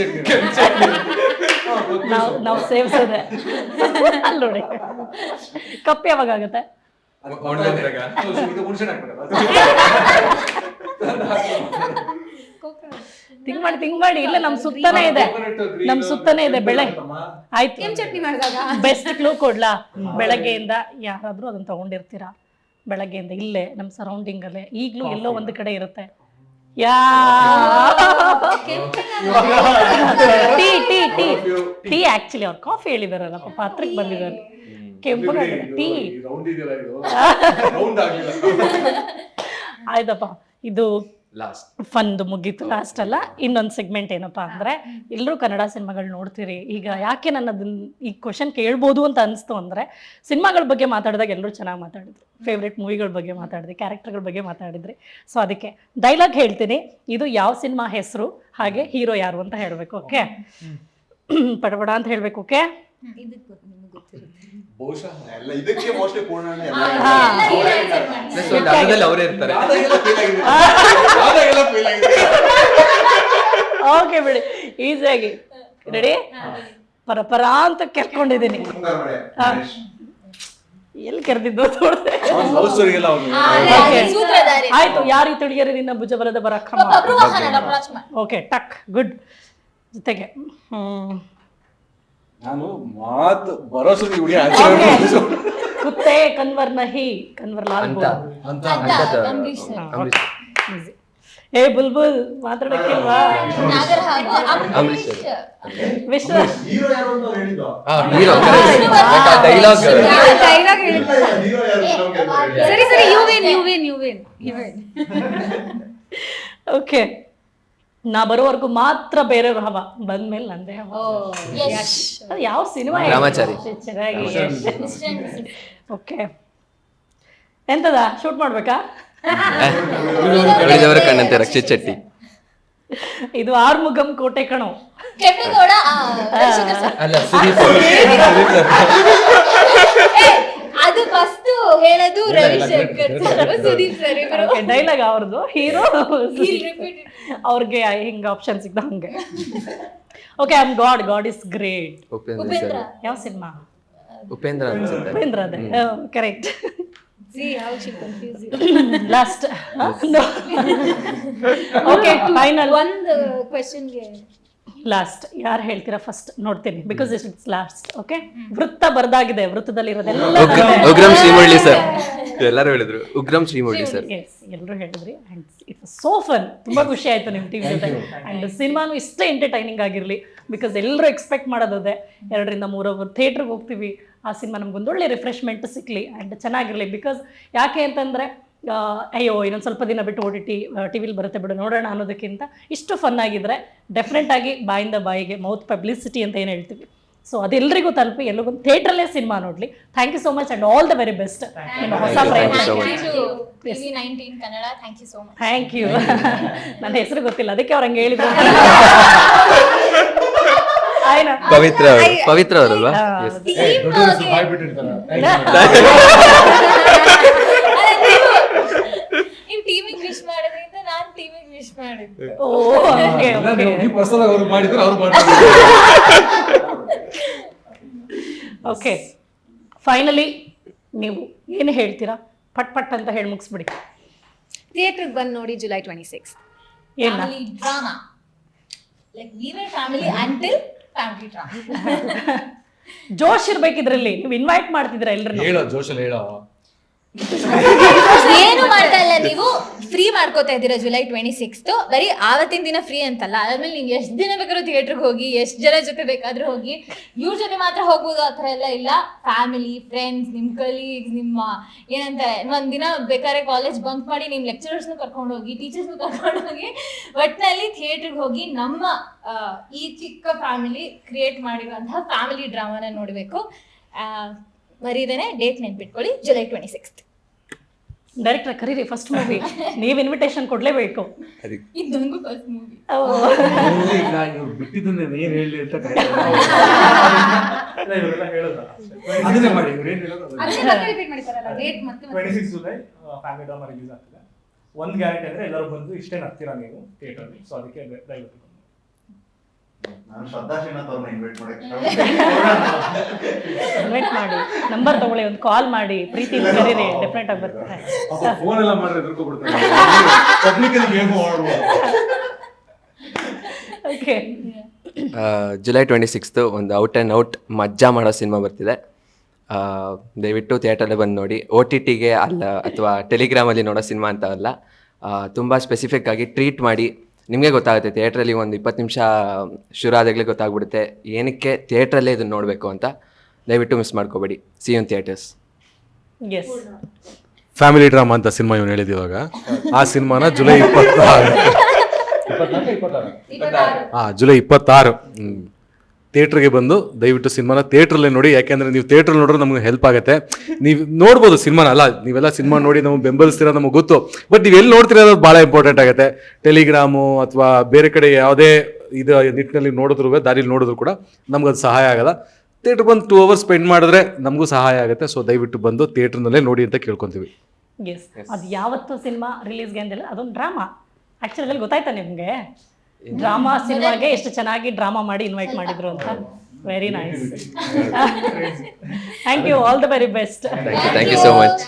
ನಾವು ಸೇವಿಸೋದೆ. ಅಲ್ಲಿ ನೋಡಿ, ಕಪ್ಪು ಯಾವಾಗ ಆಗುತ್ತೆ? ಥಿಂಕ್ ಮಾಡಿ. ಇಲ್ಲ, ನಮ್ ಸುತ್ತನೇ ಇದೆ, ನಮ್ ಸುತ್ತನೇ ಇದೆ ಬೆಳೆ. ಆಯ್ತು, ಕೆಂಪು ಚಟ್ನಿ ಮಾಡಿದಾಗ ಬೆಸ್ಟ್ ಕ್ಲೂ ಕೊಡ್ಲಾ? ಬೆಳಗ್ಗೆಯಿಂದ ಯಾರಾದ್ರೂ ಅದನ್ನ ತಗೊಂಡಿರ್ತೀರಾ. ಬೆಳಗ್ಗೆಯಿಂದ ಇಲ್ಲೇ ನಮ್ಮ ಸರೌಂಡಿಂಗ್ ಅಲ್ಲೇ ಈಗ್ಲೂ ಎಲ್ಲೋ ಒಂದು ಕಡೆ ಇರುತ್ತೆ. Tea tea tea tea actually ಅವ್ರು ಕಾಫಿ ಹೇಳಿದಾರಲ್ಲ, ಪಾಪ ಹತ್ರಕ್ಕೆ ಬಂದಿದ್ದಾರೆ. ಕೆಂಪು ಟೀ. ಆಯ್ತಪ್ಪ, ಇದು ಲಾಸ್ಟ್ ಫನ್ದು ಮುಗೀತು ಲಾಸ್ಟ್ ಅಲ್ಲ. ಇನ್ನೊಂದು ಸೆಗ್ಮೆಂಟ್ ಏನಪ್ಪಾ ಅಂದ್ರೆ ಎಲ್ಲರೂ ಕನ್ನಡ ಸಿನಿಮಾಗಳು ನೋಡ್ತೀರಿ. ಈಗ ಯಾಕೆ ನಾನು ಅದನ್ನ ಈ ಕ್ವಶನ್ ಕೇಳ್ಬೋದು ಅಂತ ಅನಿಸ್ತು ಅಂದ್ರೆ ಸಿನಿಮಾಗಳ ಬಗ್ಗೆ ಮಾತಾಡಿದಾಗ ಎಲ್ಲರೂ ಚೆನ್ನಾಗಿ ಮಾತಾಡಿದ್ರು, ಫೇವ್ರೆಟ್ ಮೂವಿಗಳ ಬಗ್ಗೆ ಮಾತಾಡಿದ್ರಿ, ಕ್ಯಾರೆಕ್ಟರ್ಗಳ ಬಗ್ಗೆ ಮಾತಾಡಿದ್ರಿ. ಸೊ ಅದಕ್ಕೆ ಡೈಲಾಗ್ ಹೇಳ್ತೀನಿ, ಇದು ಯಾವ ಸಿನಿಮಾ ಹೆಸರು ಹಾಗೆ ಹೀರೋ ಯಾರು ಅಂತ ಹೇಳಬೇಕು. ಓಕೆ, ಪಡಪಡ ಅಂತ ಹೇಳಬೇಕು. ಓಕೆ, ಬಹುಶಃ ಎಲ್ಲ ಇದಕ್ಕೆ ಮೋಸ್ಟ್ಲಿ ಪೂರ್ಣ ಅವರೇ ಇರ್ತಾರೆ. ಓಕೆ ಬಿಡಿ, ಈಸಿಯಾಗಿ ರೆಡಿ. ಪರ ಅಂತ ಕೆರ್ಕೊಂಡಿದ್ದೀನಿ. ಎಲ್ಲಿ ಕರೆದಿದ್ದು ನೋಡಿದೆ. ಆಯ್ತು, ಯಾರು ತಿಳಿಯರಿ ನಿನ್ನ ಭುಜಬಲದ ಬರಕ್ರಮ. ಓಕೆ, ಟಕ್, ಗುಡ್. ಜೊತೆಗೆ ನಾನು ಮಾತು ಭರೋಸೆ ಕುತ್ತೆ ಕನ್ವರ್ ನಹಿ ಕನ್ವರ್ ಲಾಲ್ ಅಂತ ಏ ಬುಲ್ಬುಲ್ ಮಾತಾಡಕ್ಕಿಲ್ವಾ? ವಿಶ್ವ ಹೀರೋ ಯಾರು ಅಂತ ಹೇಳಿದ್ದು. ಹೀರೋ ಡೈಲಾಗ್ ಓಕೆ, ನಾ ಬರೋವರೆಗೂ ಮಾತ್ರ ಬೇರೆಯವ್ರ ಹವ, ಬಂದ್ಮೇಲೆ ನಂದೇ ಹವ. ಅದು ಯಾವ ಸಿನಿಮಾ? ರಾಮಾಚಾರಿ. ಚೆನ್ನಾಗಿ. ಓಕೆ, ಎಂತದ ಶೂಟ್ ಮಾಡ್ಬೇಕಾ? ಉಳಿದವರ ಕಣ್ಣಂತೆ ರಕ್ಷಿತ್ ಶೆಟ್ಟಿ. ಇದು ಆರ್ಮುಗಂ ಕೋಟೆ ಕಣೋ. ಅಲ್ಲ, ಸುದೀಪ್ ಅದು ಫಸ್ಟ್ ಹೇಳೋದು ರವಿಶಂಕರ್ ಸರ್, ಸುದೀಪ್ ಸರ್ ಇವರು. ಡೈಲಾಗ್ ಅವ್ರದ್ದು, ಹೀರೋ ಅವ್ರಿಗೆ ಹಿಂಗ ಆಪ್ಷನ್ ಸಿಗ್ದ ಹಂಗೆ. Okay, I am god, god is great. Upendra ಯಾವ ಸಿನಿಮಾ? ಉಪೇಂದ್ರ ಅನ್ಸುತ್ತೆ. ಉಪೇಂದ್ರ ಅದೇ, correct. See how she confused you. Last. Okay, final ಒಂದು ಕ್ವೆಶ್ಚನ್ ಗೆ ಲಾಸ್ಟ್ ಯಾರು ಹೇಳ್ತೀರಾ ಫಸ್ಟ್ ನೋಡ್ತೀನಿ, ಬಿಕಾಸ್ ಇಟ್ಸ್ ಲಾಸ್ಟ್. ಓಕೆ, ವೃತ್ತ ಬರ್ದಾಗಿದೆ, ವೃತ್ತದಲ್ಲಿ ಇರೋದೆಲ್ಲ ಉಗ್ರಂ ಶ್ರೀಮುರಳಿ ಸರ್ ಎಲ್ಲರೂ ಹೇಳಿದ್ರು. ಉಗ್ರಂ ಶ್ರೀಮುರಳಿ ಸರ್. ಎಲ್ಲರೂ ಹೇಳಿದ್ರಿ. And it was so fun. ತುಂಬಾ ಖುಷಿ ಆಯ್ತು ನಿಮ್ಮ ಟೀಮ್ ಜೊತೆ. ಅಂಡ್ ಸಿನಿಮಾನು ಇಷ್ಟೇ ಎಂಟರ್ಟೈನಿಂಗ್ ಆಗಿರಲಿ, ಬಿಕಾಸ್ ಎಲ್ಲರೂ ಎಕ್ಸ್ಪೆಕ್ಟ್ ಮಾಡೋದೇ 2 ರಿಂದ 3 ಅವರ್ ಥಿಯೇಟ್ರಿಗೆ ಹೋಗ್ತೀವಿ, ಆ ಸಿನಿಮಾ ನಮ್ಗೊಂದೊಳ್ಳೆ ರಿಫ್ರೆಶ್ಮೆಂಟ್ ಸಿಕ್ಕಲಿ ಆ್ಯಂಡ್ ಚೆನ್ನಾಗಿರಲಿ. ಬಿಕಾಸ್ ಯಾಕೆ ಅಂತಂದರೆ ಅಯ್ಯೋ ಇನ್ನೊಂದು ಸ್ವಲ್ಪ ದಿನ ಬಿಟ್ಟು OTT ಟಿವಿಲಿ ಬರುತ್ತೆ ಬಿಡು ನೋಡೋಣ ಅನ್ನೋದಕ್ಕಿಂತ ಇಷ್ಟು ಫನ್ ಆಗಿದ್ರೆ ಡೆಫಿನೆಟ್ ಆಗಿ ಬಾಯಿಂದ ಬಾಯಿಗೆ ಮೌತ್ ಪಬ್ಲಿಸಿಟಿ ಅಂತ ಏನು ಹೇಳ್ತೀವಿ, ಸೊ ಅದೆಲ್ಲರಿಗೂ ತಲುಪಿ ಎಲ್ಲರಿಗೊಂದು ಥಿಯೇಟ್ರಲ್ಲೇ ಸಿನಿಮಾ ನೋಡಲಿ. Thank you so much and all the very best ನಿಮ್ಮ ಹೊಸ ಪ್ರಯತ್ನ. TV19 Kannada, thank you so much. Thank you. ನನ್ನ ಹೆಸರು ಗೊತ್ತಿಲ್ಲ, ಅದಕ್ಕೆ ಅವ್ರು ಹಂಗೆ ಹೇಳಿದ್ರು. ಪವಿತ್ರ ಅವರಲ್ವಾ? ನೀವು ಟೀಮಿಗೆ ವಿಶ್ ಮಾಡೋದ್ರಿಂದ ನಾನು ಟೀಮಿಗೆ ವಿಶ್ ಮಾಡಿದ್ದೆ. ಓ, ಓಕೆ ಓಕೆ. ಫೈನಲಿ ನೀವು ಏನು ಹೇಳ್ತೀರಾ? ಪಟ್ ಪಟ್ ಅಂತ ಹೇಳಿ ಮುಗಿಸ್ಬಿಡಿ. ಥಿಯೇಟರ್ಗೆ ಬಂದು ನೋಡಿ ಜುಲೈ 26. ಏನ family drama, like we were family until family drama. ಜೋಶ್ ಇರ್ಬೇಕಿದ್ರಲ್ಲಿ. ನೀವು ಇನ್ವೈಟ್ ಮಾಡ್ತಿದ್ರ ಎಲ್ರು? ಹೇಳೋ ಜೋಶಲ್ಲಿ ಹೇಳೋ. ಏನು ಮಾಡ್ತಾ ಇಲ್ಲ, ನೀವು ಫ್ರೀ ಮಾಡ್ಕೋತಾ ಇದ್ದೀರಾ ಜುಲೈ 26. ಬರೀ ಆವತ್ತಿನ ದಿನ ಫ್ರೀ ಅಂತಲ್ಲ, ಅದಾದ್ಮೇಲೆ ನೀವು ಎಷ್ಟು ದಿನ ಬೇಕಾದ್ರೂ ಥಿಯೇಟರ್ಗೆ ಹೋಗಿ, ಎಷ್ಟು ಜನ ಜೊತೆ ಬೇಕಾದ್ರೂ ಹೋಗಿ. ಇವ್ರ ಜೊತೆ ಮಾತ್ರ ಹೋಗ್ಬೋದು ಆ ಥರ ಎಲ್ಲ ಇಲ್ಲ. ಫ್ಯಾಮಿಲಿ, ಫ್ರೆಂಡ್ಸ್, ನಿಮ್ಮ ಕಲೀಗ್ಸ್, ನಿಮ್ಮ ಏನಂತಾರೆ, ಒಂದಿನ ಬೇಕಾದ್ರೆ ಕಾಲೇಜ್ ಬಂಕ್ ಮಾಡಿ ನಿಮ್ಮ ಲೆಕ್ಚರರ್ಸ್ನು ಕರ್ಕೊಂಡು ಹೋಗಿ, ಟೀಚರ್ಸ್ನು ಕರ್ಕೊಂಡು ಹೋಗಿ, ಒಟ್ಟಿನಲ್ಲಿ ಥಿಯೇಟರ್ಗೆ ಹೋಗಿ ನಮ್ಮ ಈ ಚಿಕ್ಕ ಫ್ಯಾಮಿಲಿ ಕ್ರಿಯೇಟ್ ಮಾಡಿರುವಂತಹ ಫ್ಯಾಮಿಲಿ ಡ್ರಾಮಾನ ನೋಡಬೇಕು. ಮರೀದೇನೆ ಡೇಟ್ ನೆನ್ಪಿಟ್ಕೊಳ್ಳಿ, ಜುಲೈ 26. ಡೈರೆಕ್ಟರ್ ಕರೀರಿ, ಫಸ್ಟ್ ಮೂವಿ ನೀವು ಇನ್ವಿಟೇಷನ್ ಕೊಡ್ಲೇಬೇಕು. ಇದು ನನಗೂ ಫಸ್ಟ್ ಮೂವಿ. ಬಿಟ್ಟಿದ್ದನ್ನೇ ಏನ್ ಹೇಳಿ ಅಂತ ಅದನ್ನೇ ಮಾಡಿ, ಇವ್ರು ಏನ್ ಹೇಳೋದು ಅದನ್ನೇ ರಿಪೀಟ್ ಮಾಡಿದಾರಲ್ಲ ಡೇಟ್ ಮತ್ತೆ 26 ಜುಲೈ ಫ್ಯಾಮಿಲಿ ಡ್ರಾಮಾ ರಿಲೀಸ್ ಆಗ್ತಿದೆ. ಒಂದು ಗ್ಯಾರಂಟಿ ಅಂದ್ರೆ ಎಲ್ಲರೂ ಬಂದು ಇಷ್ಟೇ ನಗ್ತೀರಾ ನೀವು ಥಿಯೇಟರ್ ಅಲ್ಲಿ, ಸೊ ಅದಕ್ಕೆ ದಯವಿಟ್ಟು ನಾನು ಶ್ರದ್ಧಾ ಶ್ರೀನಾಥ್ ಅವ್ರನ್ನ ಇನ್ವೈಟ್ ಇನ್ವೈಟ್ ಮಾಡಿ, ನಂಬರ್ ತಗೊಳ್ಳಿ, ಒಂದು ಕಾಲ್ ಮಾಡಿ, ಪ್ರೀತಿ ಕರೀರಿ, ಡೆಫಿನೆಟ್ ಆಗಿ ಬರ್ತಾರೆ. ಫೋನ್ ಎಲ್ಲ ಮಾಡಿದ್ರೆ ಎದುರ್ಕೊಬಿಡ್ತಾರೆ. ಪಬ್ಲಿಕಲ್ಲಿ ಗೇಮ್ ಆಡುವ. ಓಕೆ, ಜುಲೈ 26 ಒಂದು ಔಟ್ ಆ್ಯಂಡ್ ಔಟ್ ಮಜ್ಜಾ ಮಾಡೋ ಸಿನಿಮಾ ಬರ್ತಿದೆ. ದಯವಿಟ್ಟು ಥಿಯೇಟರಲ್ಲೇ ಬಂದು ನೋಡಿ. OTTಗೆ ಅಲ್ಲ ಅಥವಾ ಟೆಲಿಗ್ರಾಮಲ್ಲಿ ನೋಡೋ ಸಿನಿಮಾ ಅಂತ ಅಲ್ಲ, ತುಂಬ ಸ್ಪೆಸಿಫಿಕ್ ಆಗಿ ಟ್ರೀಟ್ ಮಾಡಿ. ನಿಮಗೆ ಗೊತ್ತಾಗುತ್ತೆ ಥಿಯೇಟ್ರಲ್ಲಿ ಒಂದು 20 ನಿಮಿಷ ಶುರು ಆದಾಗಲೇ ಗೊತ್ತಾಗ್ಬಿಡುತ್ತೆ ಏನಕ್ಕೆ ಥಿಯೇಟ್ರಲ್ಲೇ ಇದನ್ನು ನೋಡಬೇಕು ಅಂತ. ದಯವಿಟ್ಟು ಮಿಸ್ ಮಾಡ್ಕೋಬೇಡಿ. See you in theatres. Yes family drama ಅಂತ ಸಿನಿಮಾ ಇವನು ಹೇಳಿದಿವಾಗ, ಆ ಸಿನಿಮಾನ ಜುಲೈ 26 ಜುಲೈ 26 ಥಿಯೇಟ್ರಿಗೆ ಬಂದು ದಯವಿಟ್ಟು ಸಿನಿಮಾನ ಥಿಯೇಟ್ರಲ್ಲೇ ನೋಡಿ. ಯಾಕೆಂದರೆ ನೀವು ಥಿಯೇಟ್ರಲ್ಲಿ ನೋಡಿದ್ರೆ ನಮ್ಗೆ ಹೆಲ್ಪ್ ಆಗುತ್ತೆ. ನೀವು ನೋಡ್ಬೋದು ಸಿನಿಮಾನ, ಅಲ್ಲ ನೀವೆಲ್ಲ ಸಿನಿಮಾ ನೋಡಿ ನಮಗೆ ಬೆಂಬಲಿಸ್ತೀರ ನಮಗೆ ಗೊತ್ತು, ಬಟ್ ನೀವು ಎಲ್ಲಿ ನೋಡ್ತಿರೋದು ಭಾಳ ಇಂಪಾರ್ಟೆಂಟ್ ಆಗುತ್ತೆ. ಟೆಲಿಗ್ರಾಮು ಅಥವಾ ಬೇರೆ ಕಡೆ ಯಾವುದೇ ಇದು ನಿಟ್ಟಿನಲ್ಲಿ ನೋಡಿದ್ರು, ದಾರಿಲಿ ನೋಡಿದ್ರು ಕೂಡ ನಮ್ಗೆ ಅದು ಸಹಾಯ ಆಗಲ್ಲ. ಥಿಯೇಟ್ರ್ ಬಂದು 2 hours ಸ್ಪೆಂಡ್ ಮಾಡಿದ್ರೆ ನಮಗೂ ಸಹಾಯ ಆಗುತ್ತೆ. ಸೊ ದಯವಿಟ್ಟು ಬಂದು ಥಿಯೇಟ್ರ್ನಲ್ಲೇ ನೋಡಿ ಅಂತ ಕೇಳ್ಕೊತೀವಿ. ಎಸ್, ಅದು ಯಾವತ್ತು ಸಿನಿಮಾ ರಿಲೀಸ್ಗೆ ಅಂದಿಲ್ಲ, ಅದೊಂದು ಡ್ರಾಮಾ. ಆ್ಯಕ್ಚುಲಿ ಗೊತ್ತಾಯ್ತಾ ನಿಮಗೆ ಡ್ರಾಮಾ ಸಿನಿಮಾಗೆ ಎಷ್ಟು ಚೆನ್ನಾಗಿ ಡ್ರಾಮಾ ಮಾಡಿ ಇನ್ವೈಟ್ ಮಾಡಿದ್ರು ಅಂತ? Very nice. Thank you, all the very best. Thank you so much.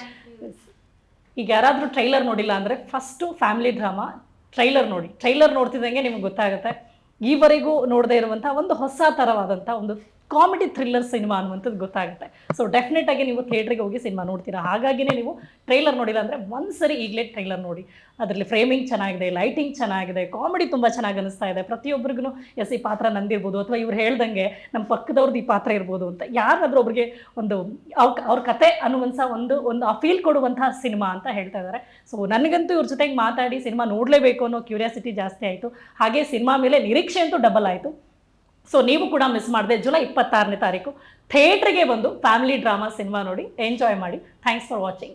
ಈಗ ಯಾರಾದರೂ ಟ್ರೈಲರ್ ನೋಡಿಲ್ಲ ಅಂದರೆ ಫಸ್ಟು ಫ್ಯಾಮಿಲಿ ಡ್ರಾಮಾ ಟ್ರೈಲರ್ ನೋಡಿ. ಟ್ರೈಲರ್ ನೋಡ್ತಿದ್ದಂಗೆ ನಿಮ್ಗೆ ಗೊತ್ತಾಗುತ್ತೆ ಈವರೆಗೂ ನೋಡದೇ ಇರುವಂಥ ಒಂದು ಹೊಸ ಥರವಾದಂಥ ಒಂದು ಕಾಮಿಡಿ ಥ್ರಿಲ್ಲರ್ ಸಿನಿಮಾ ಅನ್ನುವಂಥದ್ದು ಗೊತ್ತಾಗುತ್ತೆ. ಸೊ ಡೆಫಿನೆಟ್ ಆಗಿ ನೀವು ಥಿಯೇಟ್ರಿಗೆ ಹೋಗಿ ಸಿನಿಮಾ ನೋಡ್ತೀರಾ. ಹಾಗಾಗಿನೇ ನೀವು ಟ್ರೈಲರ್ ನೋಡಿಲ್ಲ ಅಂದರೆ ಒಂದ್ಸರಿ ಈಗಲೇ ಟ್ರೈಲರ್ ನೋಡಿ. ಅದರಲ್ಲಿ ಫ್ರೇಮಿಂಗ್ ಚೆನ್ನಾಗಿದೆ, ಲೈಟಿಂಗ್ ಚೆನ್ನಾಗಿದೆ, ಕಾಮಿಡಿ ತುಂಬ ಚೆನ್ನಾಗಿ ಅನಿಸ್ತಾ ಇದೆ. ಪ್ರತಿಯೊಬ್ಬರಿಗೂ ಎಸ್ ಈ ಪಾತ್ರ ನಂದಿರ್ಬೋದು, ಅಥವಾ ಇವ್ರು ಹೇಳ್ದಂಗೆ ನಮ್ಮ ಪಕ್ಕದವ್ರದ್ದು ಈ ಪಾತ್ರ ಇರ್ಬೋದು ಅಂತ ಯಾರಾದರೂ ಒಬ್ರಿಗೆ ಒಂದು ಅವ್ರ ಕತೆ ಅನ್ನುವಂಥ ಒಂದು ಆ ಫೀಲ್ ಕೊಡುವಂತಹ ಸಿನಿಮಾ ಅಂತ ಹೇಳ್ತಾ ಇದ್ದಾರೆ. ಸೊ ನನಗಂತೂ ಇವ್ರ ಜೊತೆಗೆ ಮಾತಾಡಿ ಸಿನಿಮಾ ನೋಡಲೇಬೇಕು ಅನ್ನೋ ಕ್ಯೂರಿಯಾಸಿಟಿ ಜಾಸ್ತಿ ಆಯಿತು. ಹಾಗೆ ಸಿನಿಮಾ ಮೇಲೆ ನಿರೀಕ್ಷೆ ಅಂತೂ ಡಬಲ್ ಆಯಿತು. ಸೊ ನೀವು ಕೂಡ ಮಿಸ್ ಮಾಡಿದೆ, ಜುಲೈ 26ನೇ ತಾರೀಕು ಥಿಯೇಟ್ರಿಗೆ ಬಂದು ಫ್ಯಾಮಿಲಿ ಡ್ರಾಮಾ ಸಿನಿಮಾ ನೋಡಿ ಎಂಜಾಯ್ ಮಾಡಿ. Thanks for watching.